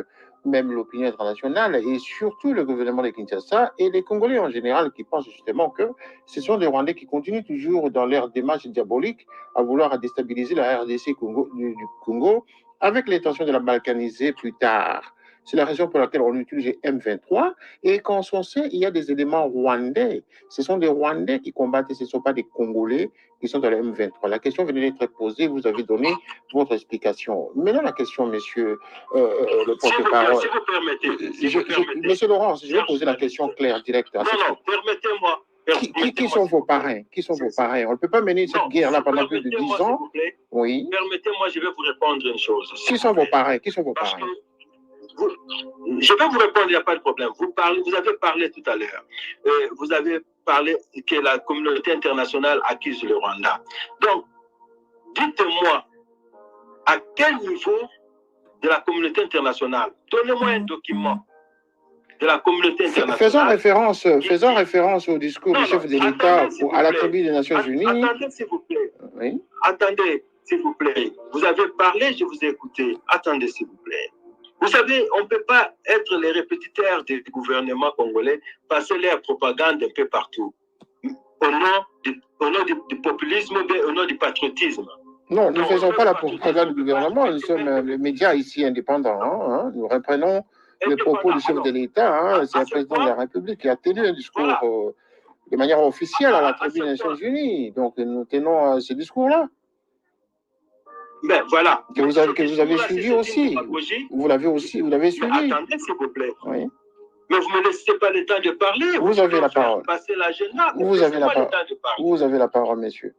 même l'opinion internationale et surtout le gouvernement de Kinshasa et les Congolais en général qui pensent justement que ce sont des Rwandais qui continuent toujours dans leur démarche diabolique à vouloir déstabiliser la RDC du Congo avec l'intention de la balkaniser plus tard. C'est la raison pour laquelle on utilise le M23 et quand on sait, il y a des éléments rwandais. Ce sont des Rwandais qui combattent et ce ne sont pas des Congolais qui sont dans le M23. La question venait d'être posée, vous avez donné votre explication. Maintenant, la question, monsieur le porte-parole. Si vous permettez. Monsieur Laurence, je vais poser la question claire, directe. Non, permettez-moi. Qui sont vos parrains? Qui sont vos parrains? On ne peut pas mener cette guerre-là pendant plus de 10 ans. Oui. Permettez-moi, je vais vous répondre une chose. Qui sont vos parrains? Qui sont vos parrains? je vais vous répondre, il n'y a pas de problème. Vous avez parlé tout à l'heure. Vous avez parlé que la communauté internationale accuse le Rwanda. Donc, dites-moi, à quel niveau de la communauté internationale, donnez-moi un document de la communauté internationale. Faisons référence au discours du chef de l'État à la tribune des Nations Unies. Attendez, s'il vous plaît. Oui. Attendez, s'il vous plaît. Vous avez parlé, je vous ai écouté. Attendez, s'il vous plaît. Vous savez, on ne peut pas être les répétiteurs du gouvernement congolais, passer leur propagande un peu partout, au nom du populisme, au nom du patriotisme. Non, nous ne faisons pas la propagande du gouvernement, nous sommes les médias ici indépendants. Hein. Nous reprenons le propos du chef de l'État, c'est le président de la République qui a tenu un discours de manière officielle à la tribune des Nations Unies. Donc nous tenons ce discours-là. Ben voilà. Que vous avez suivi aussi. Vous l'avez suivi. Mais attendez, s'il vous plaît. Oui. Mais vous ne me laissez pas le temps de parler. Vous avez la parole. Passer l'agenda. Vous avez la parole, messieurs.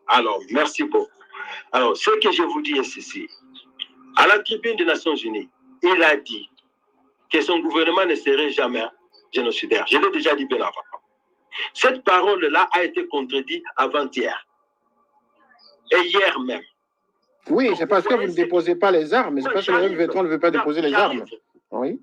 Alors, merci beaucoup. Alors, ce que je vous dis est ceci. À la tribune des Nations Unies, il a dit que son gouvernement ne serait jamais génocidaire. Je l'ai déjà dit bien avant. Cette parole-là a été contredite avant-hier. Et hier même. Oui, c'est parce que vous ne déposez pas les armes. C'est parce que le M23 ne veut pas déposer les armes. Oui.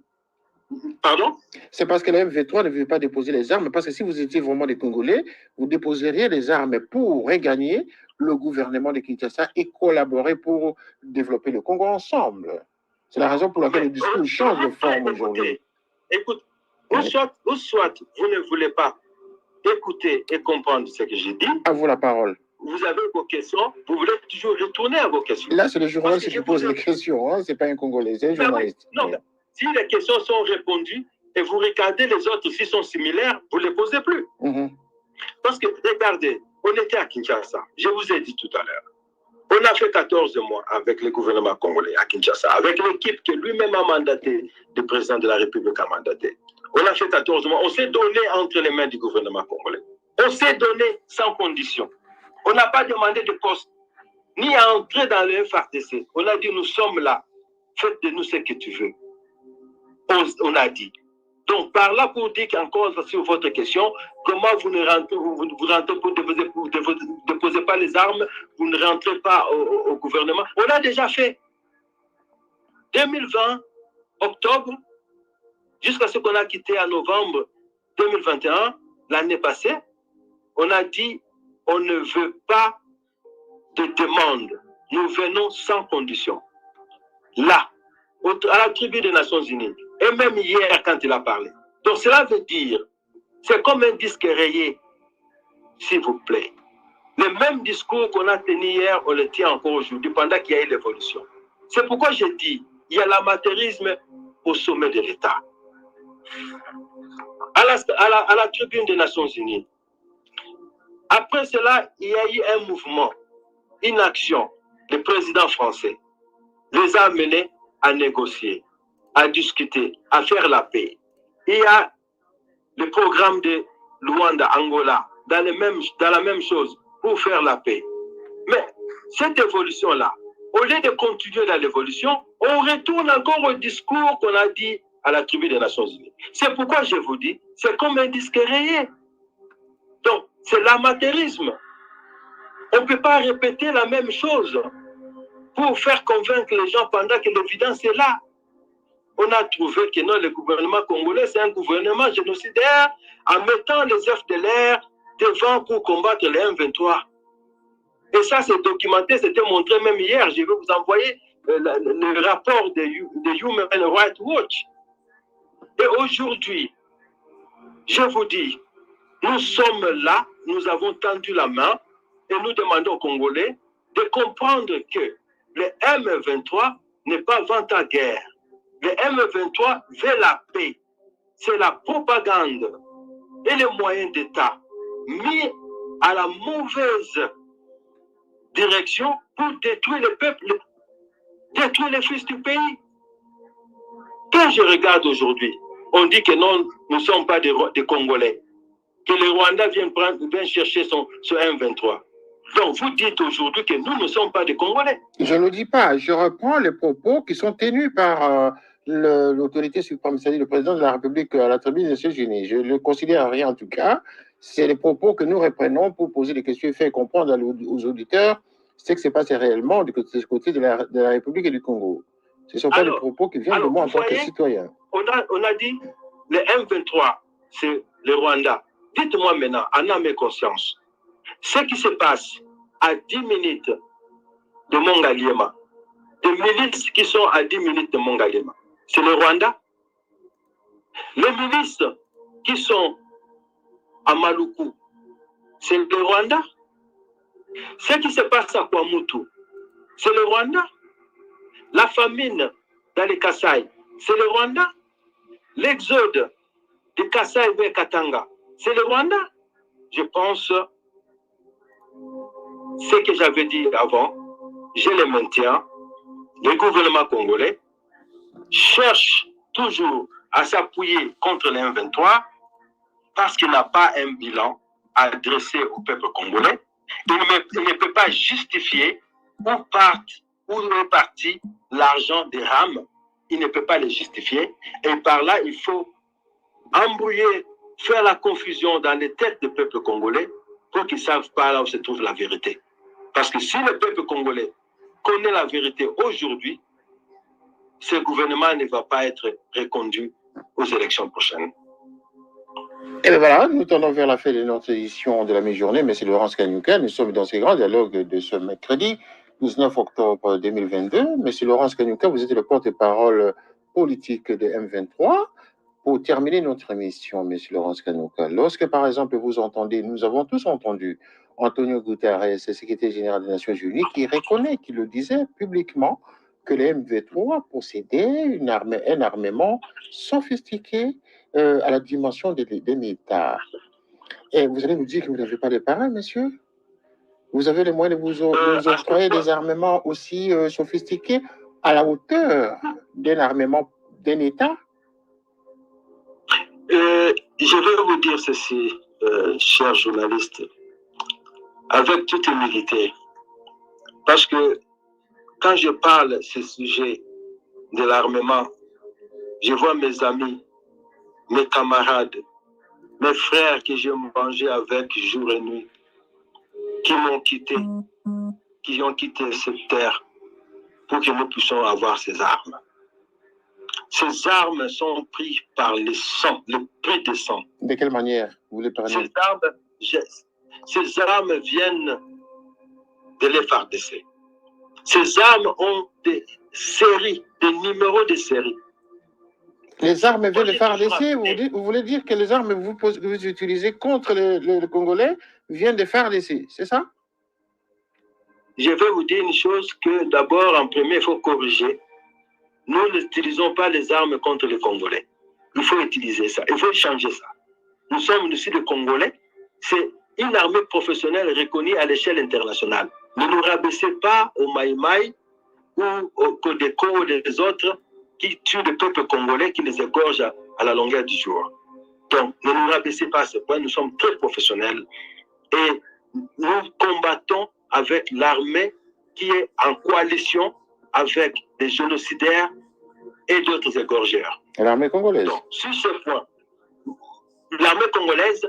Pardon? C'est parce que le M23 ne veut pas déposer les armes. Parce que si vous étiez vraiment des Congolais, vous déposeriez les armes pour regagner le gouvernement de Kinshasa et collaborer pour développer le Congo ensemble. C'est la raison pour laquelle le discours change de forme aujourd'hui. Écoute, ou soit vous ne voulez pas écouter et comprendre ce que j'ai dit. À vous la parole. Vous avez vos questions, vous voulez toujours retourner à vos questions. Là, c'est le journaliste qui pose les questions, hein? Ce n'est pas un Congolais, c'est un journaliste. Non, mais si les questions sont répondues et vous regardez les autres, s'ils sont similaires, vous ne les posez plus. Parce que, regardez, on était à Kinshasa, je vous ai dit tout à l'heure. On a fait 14 mois avec le gouvernement congolais à Kinshasa, avec l'équipe que lui-même a mandaté, le président de la République a mandaté. On a fait 14 mois, on s'est donné entre les mains du gouvernement congolais. On s'est donné sans condition. On n'a pas demandé de poste, ni à entrer dans le FRDC. On a dit, nous sommes là, faites de nous ce que tu veux. On a dit. Donc, par là, pour dire qu'encore sur votre question, comment vous ne rentrez, vous rentrez pour déposer pas les armes, vous ne rentrez pas au gouvernement. On a déjà fait 2020, octobre, jusqu'à ce qu'on a quitté en novembre 2021, l'année passée, on a dit, on ne veut pas de demande. Nous venons sans condition. Là, à la tribune des Nations Unies, et même hier quand il a parlé. Donc cela veut dire, c'est comme un disque rayé, s'il vous plaît. Le même discours qu'on a tenu hier, on le tient encore aujourd'hui, pendant qu'il y a eu l'évolution. C'est pourquoi je dis, il y a l'amateurisme au sommet de l'État. À la tribune des Nations Unies, après cela, il y a eu un mouvement, une action. Le président français les a amenés à négocier, à discuter, à faire la paix. Il y a le programme de Luanda, Angola, dans la même chose, pour faire la paix. Mais cette évolution-là, au lieu de continuer dans l'évolution, on retourne encore au discours qu'on a dit à la tribune des Nations Unies. C'est pourquoi je vous dis, c'est comme un disque rayé. Donc, c'est l'amateurisme. On ne peut pas répéter la même chose pour faire convaincre les gens pendant que l'évidence est là. On a trouvé que non, le gouvernement congolais, c'est un gouvernement génocidaire en mettant les FDLR devant pour combattre les M23. Et ça, c'est documenté, c'était montré même hier. Je vais vous envoyer le rapport de Human Rights Watch. Et aujourd'hui, je vous dis, nous sommes là, nous avons tendu la main et nous demandons aux Congolais de comprendre que le M23 n'est pas vent à guerre. Le M23 veut la paix. C'est la propagande et les moyens d'État mis à la mauvaise direction pour détruire le peuple, détruire les fils du pays. Quand je regarde aujourd'hui, on dit que non, nous ne sommes pas des Congolais, que le Rwanda vient chercher son M23. Donc vous dites aujourd'hui que nous ne sommes pas des Congolais. Je ne le dis pas, je reprends les propos qui sont tenus par l'autorité suprême, c'est-à-dire le président de la République à la tribune des Nations Unies. Je le considère rien en tout cas. C'est les propos que nous reprenons pour poser des questions et faire comprendre aux auditeurs ce qui s'est passé réellement du côté de la République et du Congo. Ce ne sont pas des propos qui viennent de moi en tant que citoyen. On a dit le M23, c'est le Rwanda. Dites-moi maintenant, en âme et conscience, ce qui se passe à 10 minutes de Mongaliema, des milices qui sont à 10 minutes de Mongaliema, c'est le Rwanda. Les milices qui sont à Maluku, c'est le Rwanda. Ce qui se passe à Kwamutu, c'est le Rwanda. La famine dans les Kasaï, c'est le Rwanda. L'exode de Kasaï vers Katanga, c'est le Rwanda. Je pense ce que j'avais dit avant, je le maintiens. Le gouvernement congolais cherche toujours à s'appuyer contre les M23 parce qu'il n'a pas un bilan adressé au peuple congolais. Il ne peut pas justifier où est parti l'argent des RAM. Il ne peut pas le justifier. Et par là, il faut embrouiller, faire la confusion dans les têtes du peuple congolais pour qu'ils ne savent pas là où se trouve la vérité. Parce que si le peuple congolais connaît la vérité aujourd'hui, ce gouvernement ne va pas être reconduit aux élections prochaines. Et bien voilà, nous tendons vers la fin de notre édition de la mi-journée. Merci Laurence Kanyuka. Nous sommes dans ce grand dialogue de ce mercredi 19 octobre 2022. Monsieur Laurence Kanyuka, vous êtes le porte-parole politique de M23. Pour terminer notre émission, monsieur Laurence Kanyuka, lorsque par exemple vous entendez, nous avons tous entendu Antonio Guterres, secrétaire général des Nations Unies, qui reconnaît, qui le disait publiquement, que les M23 possédaient un armement sophistiqué à la dimension d'un État. Et vous allez nous dire que vous n'avez pas de pareil, monsieur? Vous avez les moyens de vous octroyer des armements aussi sophistiqués à la hauteur d'un armement d'un État? Je vais vous dire ceci, chers journalistes, avec toute humilité, parce que quand je parle de ce sujet de l'armement, je vois mes amis, mes camarades, mes frères que j'ai mangé avec jour et nuit, qui m'ont quitté, qui ont quitté cette terre pour que nous puissions avoir ces armes. Ces armes sont prises par le sang, le prix de sang. De quelle manière vous les parlez? Ces armes viennent de l'FARDC. Ces armes ont des séries, des numéros de série. Les armes viennent de FARDC, vous voulez dire que les armes que vous utilisez contre les Congolais viennent de FARDC, c'est ça? Je vais vous dire une chose que d'abord, en premier, il faut corriger. Nous n'utilisons pas les armes contre les Congolais. Il faut utiliser ça, il faut changer ça. Nous sommes ici des Congolais. C'est une armée professionnelle reconnue à l'échelle internationale. Ne nous rabaissez pas au Maïmaï ou au Codeco ou des autres qui tuent le peuple congolais, qui les égorgent à la longueur du jour. Donc, ne nous rabaissez pas à ce point. Nous sommes très professionnels et nous combattons avec l'armée qui est en coalition avec des génocidaires et d'autres égorgeurs. L'armée congolaise. Donc, sur ce point, l'armée congolaise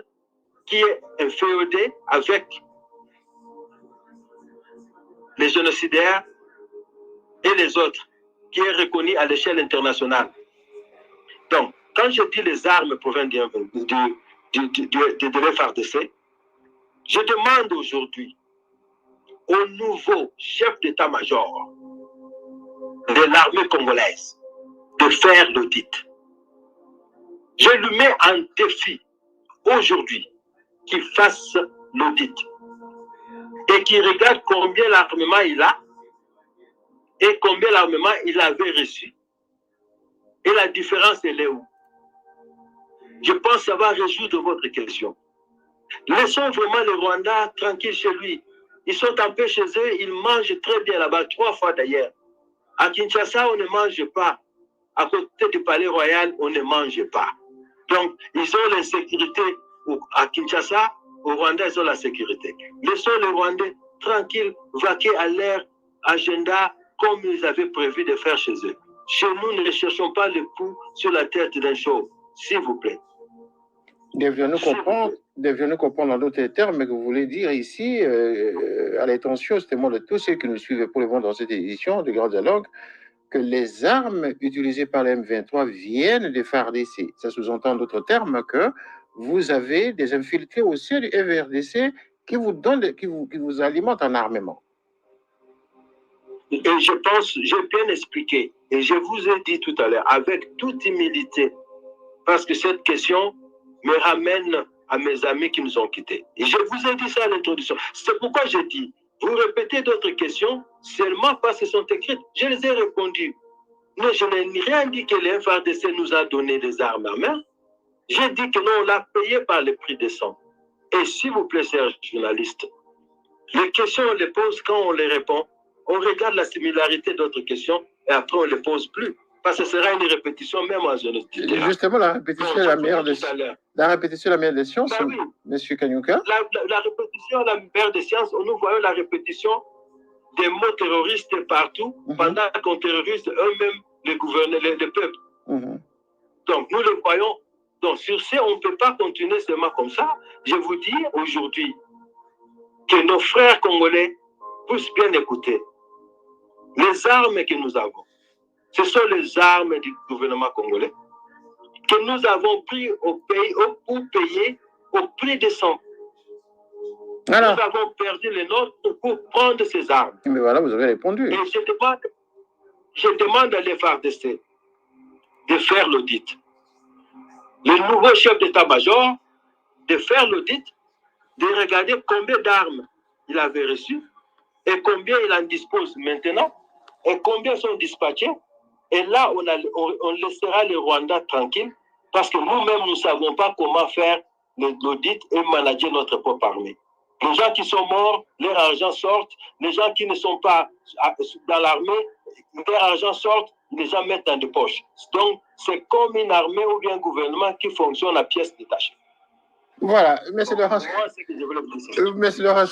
qui est inféodée avec les génocidaires et les autres, qui est reconnue à l'échelle internationale. Donc, quand je dis les armes proviennent de l'FARDC, je demande aujourd'hui au nouveau chef d'état-major de l'armée congolaise de faire l'audit. Je lui mets en défi aujourd'hui qu'il fasse l'audit et qu'il regarde combien l'armement il a et combien l'armement il avait reçu. Et la différence, elle est où? Je pense que ça va résoudre votre question. Laissons vraiment le Rwanda tranquille chez lui. Ils sont en paix chez eux, ils mangent très bien là-bas, 3 fois d'ailleurs. À Kinshasa, on ne mange pas. À côté du palais royal, on ne mange pas. Donc, ils ont l'insécurité à Kinshasa, au Rwanda, ils ont la sécurité. Laissons les Rwandais tranquilles, vaquer à leur agenda comme ils avaient prévu de faire chez eux. Chez nous, ne cherchons pas le coup sur la tête d'un chauve, s'il vous plaît. Devions-nous comprendre en d'autres termes que vous voulez dire ici, à l'intention justement de tous ceux qui nous suivent pour le moment dans cette édition de Grand Dialogue, que les armes utilisées par les M23 viennent des FARDC. Ça sous-entend en d'autres termes que vous avez des infiltrés au sein du FRDC qui vous donnent, qui vous alimentent en armement. Et je pense, j'ai bien expliqué, et je vous ai dit tout à l'heure, avec toute humilité, parce que cette question me ramène à mes amis qui nous ont quittés. Et je vous ai dit ça à l'introduction. C'est pourquoi j'ai dit, vous répétez d'autres questions seulement parce qu'elles sont écrites. Je les ai répondu. Mais je n'ai rien dit que les FARDC nous a donné des armes à main. J'ai dit que non, on l'a payé par le prix des sang. Et s'il vous plaît, chers journalistes, les questions, on les pose quand on les répond. On regarde la similarité d'autres questions et après on ne les pose plus. Parce que ce sera une répétition même en zone de terrain. Justement, la répétition est la meilleure des sciences. La répétition est la meilleure des sciences, ben oui. M. Kanyuka. La répétition est la meilleure des sciences. Nous voyons la répétition des mots terroristes partout pendant qu'on terrorise eux-mêmes les gouverneurs, les peuples. Donc nous le voyons. Donc sur ce, on ne peut pas continuer seulement comme ça. Je vous dis aujourd'hui que nos frères congolais puissent bien écouter. Les armes que nous avons, ce sont les armes du gouvernement congolais que nous avons pris au pays pour payer au prix de sang. Alors, nous avons perdu les nôtres pour prendre ces armes. Mais voilà, vous avez répondu. Et je demande à l'FARDC de faire l'audit. Le nouveau chef d'état-major de faire l'audit, de regarder combien d'armes il avait reçues et combien il en dispose maintenant et combien sont dispatchés. Et là, on laissera les Rwandais tranquilles parce que nous-mêmes, nous ne savons pas comment faire l'audit et manager notre propre armée. Les gens qui sont morts, leur argent sort. Les gens qui ne sont pas dans l'armée, leur argent sort, les gens mettent dans des poches. Donc, c'est comme une armée ou bien un gouvernement qui fonctionne à pièces détachées. Voilà, monsieur Laurence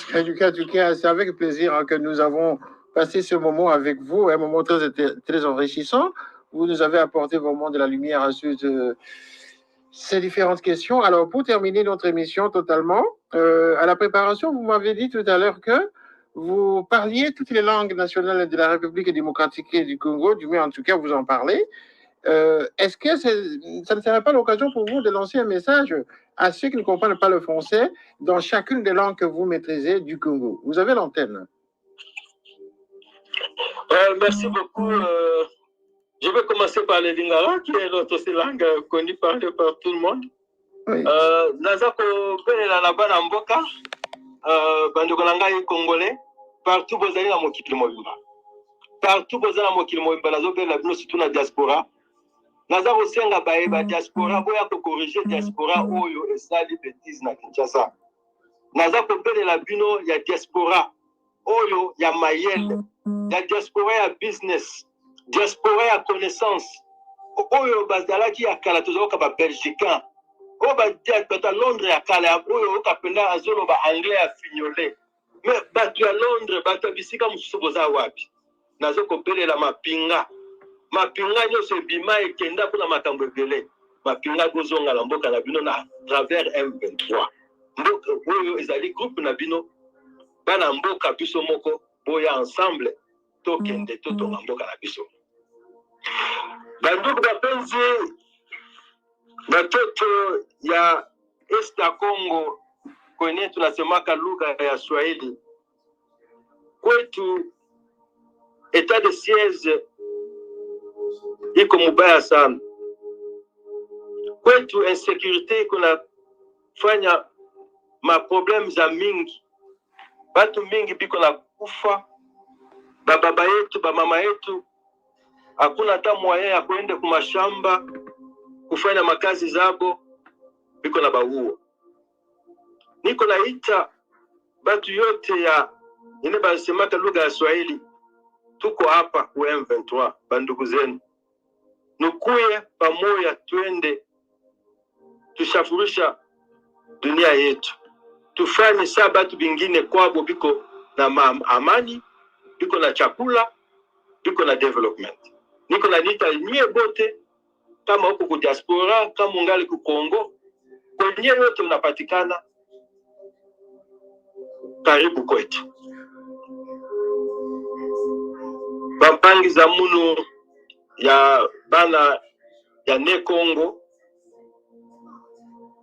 Kanyuka, c'est avec plaisir que nous avons passé ce moment avec vous, un moment très, très enrichissant. Vous nous avez apporté vraiment de la lumière sur ces différentes questions. Alors, pour terminer notre émission totalement, à la préparation, vous m'avez dit tout à l'heure que vous parliez toutes les langues nationales de la République démocratique du Congo, du moins en tout cas vous en parlez. Est-ce que ça ne serait pas l'occasion pour vous de lancer un message à ceux qui ne comprennent pas le français dans chacune des langues que vous maîtrisez du Congo? Vous avez l'antenne. Merci beaucoup. Je vais commencer par le Lingala, qui est notre langue connue par tout le monde. Nazako Belela na bana mboka, bandeko na ngai congolais, partout bozali na mokili mobimba. Partout bozali na mokili mobimba, nazobela bino surtout na diaspora. Naza kosenga ba diaspora boya ko corriger diaspora oyo esali bêtise na Kinshasa. Naza kobelela bino ya diaspora oyo ya mayele, ya diaspora ya business, diaspora ya connaissance. Oyo bazalaki ya kala tozoka ba belgicain. Oyo ba Londres ya kala oyo okapenda azolo ba anglais ya fignolé. Mais batu ya Londres batu bisika mususu boza wapi? Nazo kobelela mapinga. Mapinga nyonso ebima ekenda mpona makambo ebele. Mapinga bozonga na mboka na bino na travers M23. Mboka oyo ezali groupe na bino bana mboka biso moko boya ensemble tokende totonga mboka na biso. Banduku bapenzi batoto ya Est ya Congo kwenye tunasemaka lugha ya Swahili. Kwetu état de siège iko mubaya sana. Kwetu insécurité iko nafanya maproblème za mingi. Batu mingi biko na kufa. Bababa yetu, bamama yetu, hakuna hata moyen ya kuende kumashamba kufanya makazi zabo, biko na bahuo. Niko naita batu yote ya ine basemaka lugha ya Swahili, tuko hapa ku M23, bandugu zenu. Nukuye pamoja twende tushafurisha dunia yetu. Tufanye saa batu bingine kwabo biko na amani, biko na chakula, biko na development. niko na nita nie bote kama huko ku diaspora, kama ungali ku Kongo, kwenye yote unapatikana, karibu kwetu. Bapangi za munu ya bana ya ne Kongo,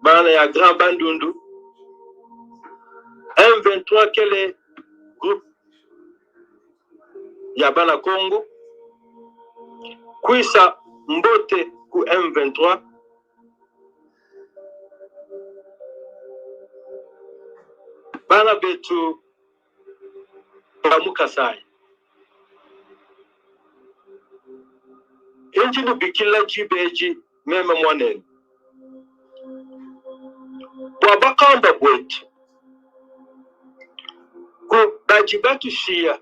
bana ya Grand Bandundu, M23 kele groupe ya bana Kongo, kuisa mbote ku M23, bana betu Kasai. Inji bikila jibeji meme mwanene. Wabakamba bwetu. Ku bajibatu shia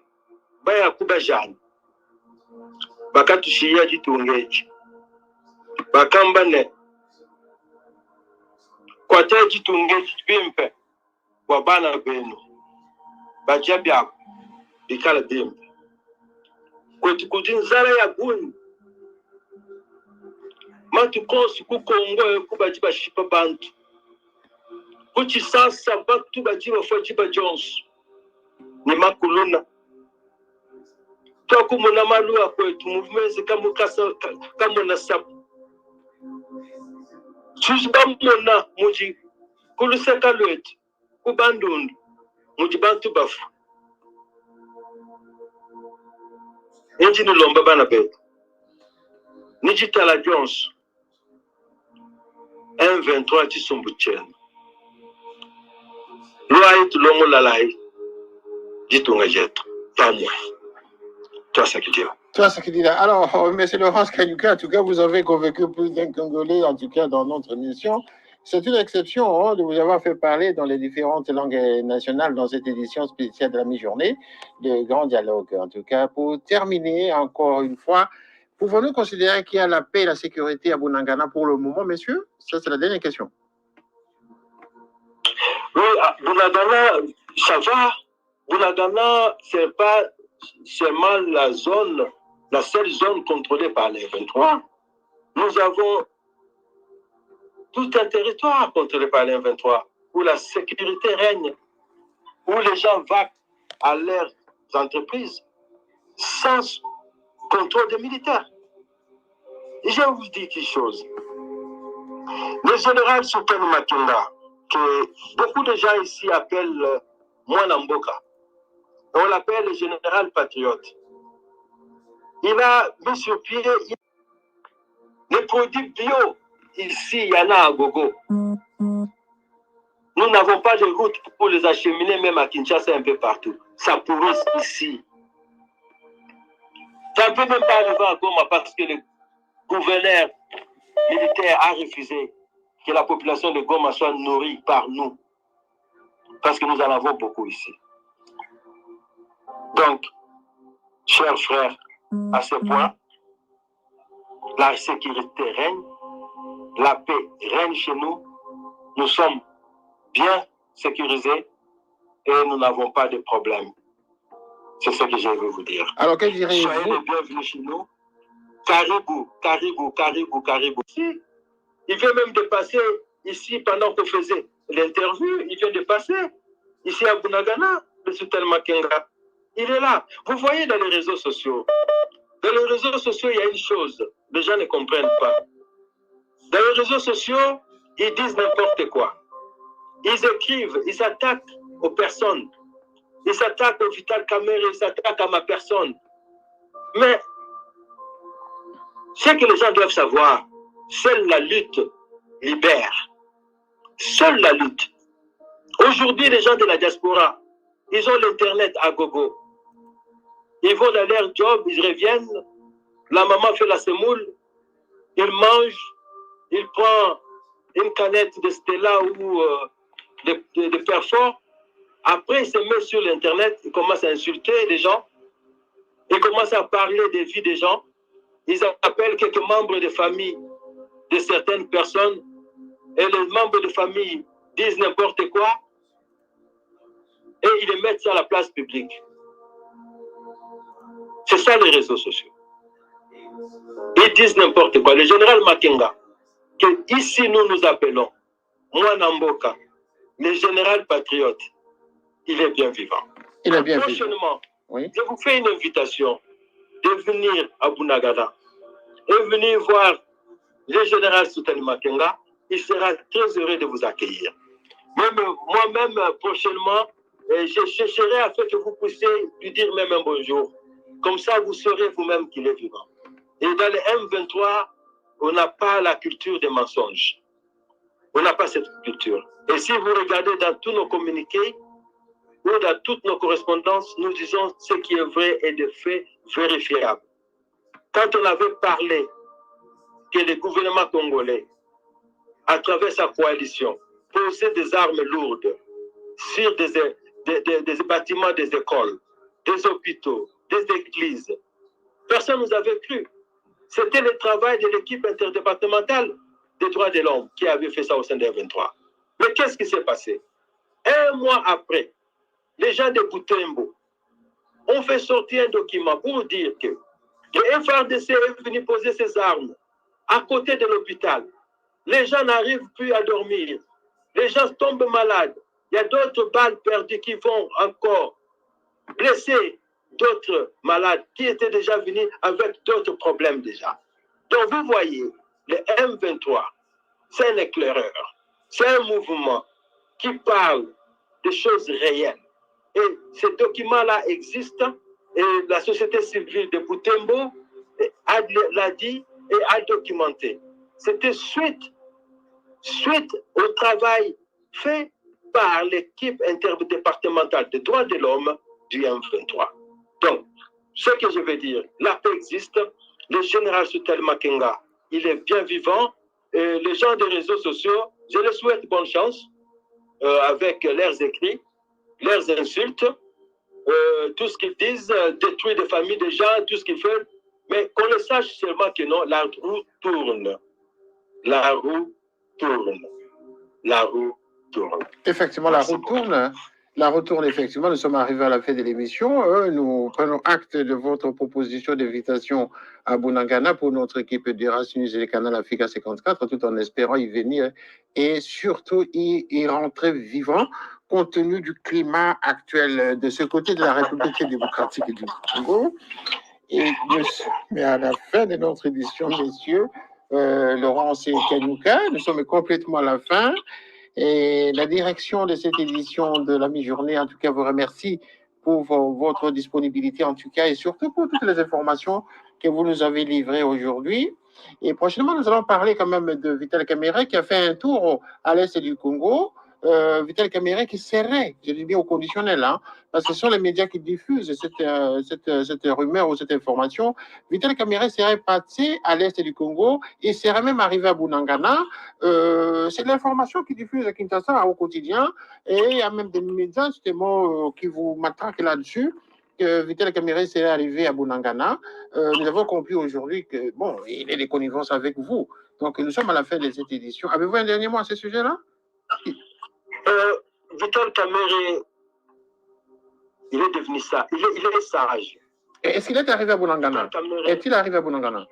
baya kubajani. Bakatu shia jitungeji. Bakamba ne. Kwa te jitungeji bimpe. Wabana benu. Bajabi yako. Bikala bimpe. Kwetu kujinzara ya guni. Matu konsi kukongo kubajiba shipa bantu. Kuchi sasa batu bajiba fajiba Jones. Ni makuluna. Toku muna malua kwetu muvumezi kama na sabu. Chuzba muna muji kuluseka lwetu. Kubandundu. Muji bantu bafu. Inji nilomba bana betu. Nijitala Jones. M23 chisumbu chenu. Loi tulongo lalai. Jitunga jetu. Pamwa. Toi Sakidira. Alors, M. Laurence Kanyuka, en tout cas, vous avez convaincu plus d'un Congolais, en tout cas dans notre émission. C'est une exception de vous avoir fait parler dans les différentes langues nationales dans cette édition spéciale de la mi-journée de Grand Dialogue. En tout cas, pour terminer, encore une fois, pouvons-nous considérer qu'il y a la paix et la sécurité à Bunagana pour le moment, messieurs? Ça, c'est la dernière question. Oui, à Bunagana, ça va. Bunagana, c'est pas seulement la seule zone contrôlée par les 23. Nous avons tout un territoire contrôlé par les 23 où la sécurité règne, où les gens vont à leurs entreprises sans contrôle des militaires. Et je vais vous dire quelque chose. Le général Soutane Makinda, que beaucoup de gens ici appellent Mwanamboka, on l'appelle le général patriote. Il a mis sur pied les produits bio. Ici, il y en a à Gogo. Nous n'avons pas de route pour les acheminer, même à Kinshasa, un peu partout. Ça pourrit ici. Ça ne peut même pas arriver à Goma parce que le gouverneur militaire a refusé que la population de Goma soit nourrie par nous. Parce que nous en avons beaucoup ici. Donc, chers frères, à ce point, la sécurité règne, la paix règne chez nous, nous sommes bien sécurisés et nous n'avons pas de problème. C'est ce que je veux vous dire. Alors, que direz-vous? Soyez les bienvenus chez nous. Caribou. Il vient même de passer ici pendant qu'on faisait l'interview. Il vient de passer ici à Bunagana, le Soutane Makenga. Il est là. Vous voyez dans les réseaux sociaux. Dans les réseaux sociaux, il y a une chose. Les gens ne comprennent pas. Dans les réseaux sociaux, ils disent n'importe quoi. Ils écrivent, ils s'attaquent aux personnes. Ils s'attaquent au Vital Kamerhe, ils s'attaquent à ma personne. Mais ce que les gens doivent savoir, seule la lutte libère. Seule la lutte. Aujourd'hui, les gens de la diaspora, ils ont l'Internet à gogo. Ils vont dans leur job, ils reviennent. La maman fait la semoule. Ils mangent. Ils prennent une canette de Stella ou de Perfort. Après, ils se mettent sur l'Internet. Ils commencent à insulter les gens. Ils commencent à parler des vies des gens. Ils appellent quelques membres de famille de certaines personnes. Et les membres de famille disent n'importe quoi. Et ils les mettent sur la place publique. C'est ça les réseaux sociaux. Ils disent n'importe quoi. Le général Makenga, que ici nous appelons Mwanamboka, le général patriote, il est bien vivant. Il est bien Prochainement, oui. Je vous fais une invitation de venir à Bunagana et venir voir le général Soutani Makenga. Il sera très heureux de vous accueillir. Moi-même, prochainement, je chercherai à faire que vous puissiez lui dire même un bonjour. Comme ça, vous saurez vous-même qu'il est vivant. Et dans le M23, on n'a pas la culture des mensonges. On n'a pas cette culture. Et si vous regardez dans tous nos communiqués ou dans toutes nos correspondances, nous disons ce qui est vrai et de fait vérifiable. Quand on avait parlé que le gouvernement congolais, à travers sa coalition, posait des armes lourdes sur des bâtiments des écoles, des hôpitaux, des églises, personne ne nous avait cru. C'était le travail de l'équipe interdépartementale des droits de l'homme qui avait fait ça au sein des 23. Mais qu'est-ce qui s'est passé? Un mois après, les gens de Butembo ont fait sortir un document pour dire que le FRDC est venu poser ses armes à côté de l'hôpital. Les gens n'arrivent plus à dormir. Les gens tombent malades. Il y a d'autres balles perdues qui vont encore blesser d'autres malades qui étaient déjà venus avec d'autres problèmes déjà. Donc vous voyez, le M23, c'est un éclaireur. C'est un mouvement qui parle de choses réelles. Et ce document-là existe et la société civile de Butembo l'a dit et a documenté. C'était suite au travail fait par l'équipe interdépartementale des droits de l'homme du M23. Donc, ce que je veux dire, la paix existe. Le général Soutani Makenga, il est bien vivant. Et les gens des réseaux sociaux, je leur souhaite bonne chance avec leurs écrits, leurs insultes, tout ce qu'ils disent, détruire des familles des gens, tout ce qu'ils font. Mais qu'on le sache seulement que non, la roue tourne. La roue tourne. La roue tourne. Effectivement, la roue tourne. La roue tourne, effectivement. Nous sommes arrivés à la fin de l'émission. Nous prenons acte de votre proposition d'invitation à Bunagana pour notre équipe d'Erasmus et le canal Africa 54, tout en espérant y venir et surtout y rentrer vivant, compte tenu du climat actuel de ce côté de la République démocratique du Congo. Et mais à la fin de notre édition, messieurs, Laurence et Kanyuka, nous sommes complètement à la fin. Et la direction de cette édition de la mi-journée, en tout cas, vous remercie pour votre disponibilité, en tout cas, et surtout pour toutes les informations que vous nous avez livrées aujourd'hui. Et prochainement, nous allons parler quand même de Vital Kamerhe qui a fait un tour à l'est du Congo. Vital Kamerhe qui serait, je dis bien au conditionnel, hein, parce que ce sont les médias qui diffusent cette rumeur ou cette information. Vital Kamerhe serait passé à l'est du Congo et serait même arrivé à Bunagana. C'est de l'information qui diffuse à Kinshasa au quotidien et il y a même des médias justement qui vous matraquent là-dessus. Que Vital Kamerhe serait arrivé à Bunagana. Nous avons compris aujourd'hui que, bon, il est des connivences avec vous. Donc, nous sommes à la fin de cette édition. Avez-vous un dernier mot à ce sujet-là? Vital Kamerhe, il est devenu ça. Il est sage. Est-ce qu'il est arrivé à Bunagana? Est-il arrivé à Bunagana?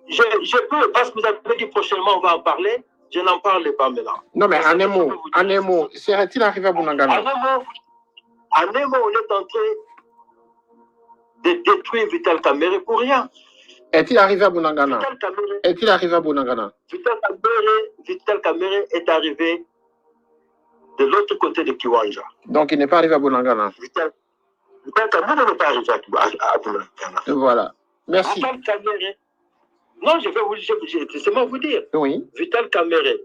Je peux, parce que vous avez dit prochainement, on va en parler. Je n'en parle pas maintenant. Non, mais en un mot, serait-il arrivé à Bunagana? En un mot, on est en train de détruire Vital Kamerhe pour rien. Est-il arrivé à Bunagana? Est-il arrivé à Bunagana? Vital Kamerhe est arrivé de l'autre côté de Kiwanja. Donc, il n'est pas arrivé à Bunagana. Vital Kamerhe n'est pas arrivé à Bunagana. Voilà. Merci. Vital Kamerhe. Non, je vais laissez-moi vous dire. Oui. Vital Kamerhe,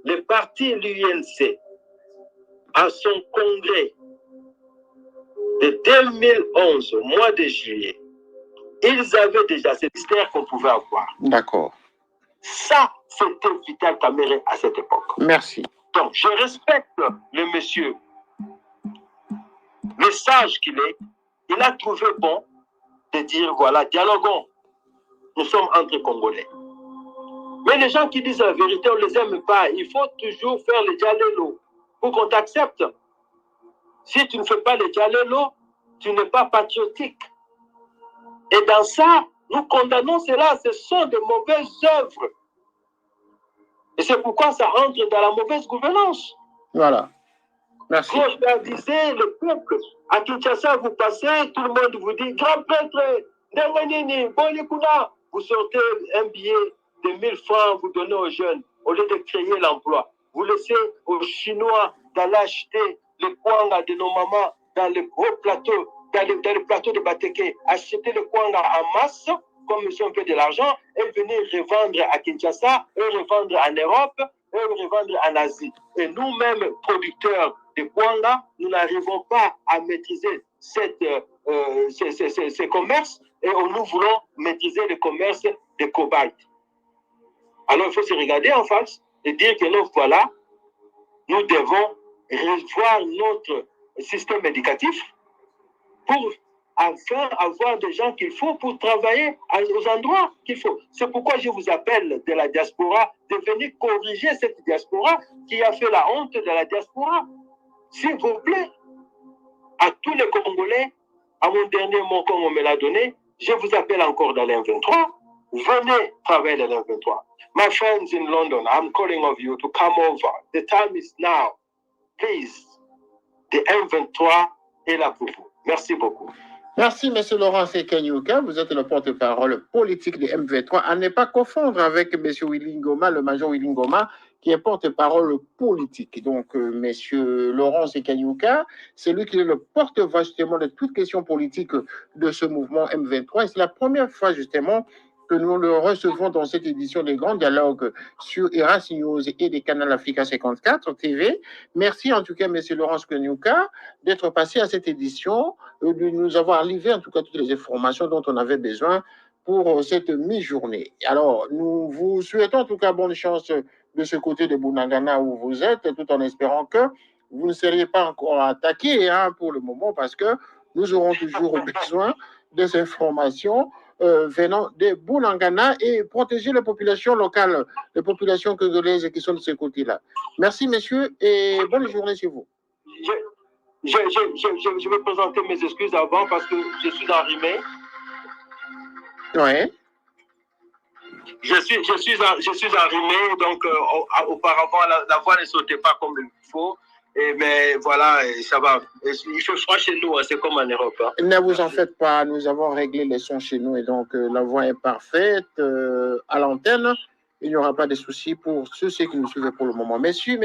le parti l'UNC, à son congrès de 2011, au mois de juillet, ils avaient déjà cette mystère qu'on pouvait avoir. D'accord. Ça, c'était Vital Kamerhe à cette époque. Merci. Donc, je respecte le monsieur, le sage qu'il est. Il a trouvé bon de dire, voilà, dialoguons. Nous sommes entre Congolais. Mais les gens qui disent la vérité, on ne les aime pas. Il faut toujours faire le dialogue pour qu'on t'accepte. Si tu ne fais pas le dialogue, tu n'es pas patriotique. Et dans ça, Nous condamnons cela, ce sont de mauvaises œuvres. Et c'est pourquoi ça entre dans la mauvaise gouvernance. Voilà. Merci. Gauche disait, le peuple, à Kinshasa, vous passez, tout le monde vous dit, grand prêtre, Ndemanini, Bonikuna, vous sortez un billet de 1000 francs, vous donnez aux jeunes, au lieu de créer l'emploi. Vous laissez aux Chinois d'aller acheter les kwanga de nos mamans dans les gros plateaux, dans les plateaux de Bateke, acheter les kwanga en masse, comme ils ont fait de l'argent, et venir revendre à Kinshasa, et revendre en Europe, et revendre en Asie. Et nous-mêmes, producteurs de kwanga, nous n'arrivons pas à maîtriser ces commerces, et nous voulons maîtriser le commerce de cobalt. Alors il faut se regarder en face et dire que nous, voilà, nous devons revoir notre système éducatif pour enfin avoir des gens qu'il faut pour travailler aux endroits qu'il faut. C'est pourquoi je vous appelle de la diaspora de venir corriger cette diaspora qui a fait la honte de la diaspora. S'il vous plaît, à tous les Congolais, à mon dernier mot comme on me l'a donné, je vous appelle encore dans l'M23. Venez travailler dans l'M23. My friends in London, I'm calling of you to come over. The time is now. Please, the M23 est là pour vous. Merci beaucoup. Merci, M. Laurent Sekanyuka. Vous êtes le porte-parole politique de M23. À ne pas confondre avec M. Willy Ngoma, le major Willy Ngoma, qui est porte-parole politique. Donc, M. Laurent Sekanyuka, c'est lui qui est le porte-voix justement de toute question politique de ce mouvement M23. Et c'est la première fois justement que nous le recevons dans cette édition des grands dialogues sur Eras News et des canaux Africa 54 TV. Merci en tout cas, M. Laurent Sekanyuka, d'être passé à cette édition, de nous avoir livré en tout cas toutes les informations dont on avait besoin pour cette mi-journée. Alors, nous vous souhaitons en tout cas bonne chance de ce côté de Bunagana où vous êtes, tout en espérant que vous ne seriez pas encore attaqué pour le moment, parce que nous aurons toujours besoin des informations venant de Bunagana et protéger les populations locales, les populations congolaises qui sont de ce côté-là. Merci, messieurs, et bonne journée chez vous. Je vais présenter mes excuses avant parce que je suis enrhumé. Oui. Je suis enrhumé, donc auparavant la voix ne sautait pas comme il faut. Mais voilà, ça va. Il fait froid chez nous, c'est comme en Europe. Ne vous en faites pas, nous avons réglé les sons chez nous et donc la voix est parfaite à l'antenne. Il n'y aura pas de soucis pour ceux qui nous suivent pour le moment. Messieurs,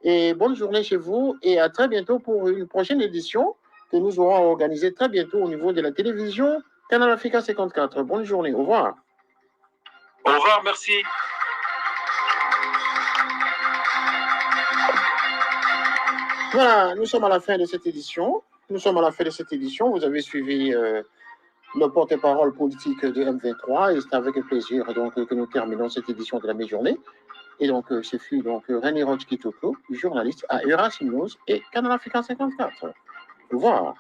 et bonne journée chez vous et à très bientôt pour une prochaine édition que nous aurons organisée très bientôt au niveau de la télévision Canal Africa 54. Bonne journée, au revoir. Au revoir, merci. Voilà, nous sommes à la fin de cette édition. Vous avez suivi le porte-parole politique de M23 et c'est avec plaisir donc, que nous terminons cette édition de la mi-journée. Et donc, ce fut donc René Roch Kitoko, journaliste à Eras News et Canal Africa 54. Au revoir.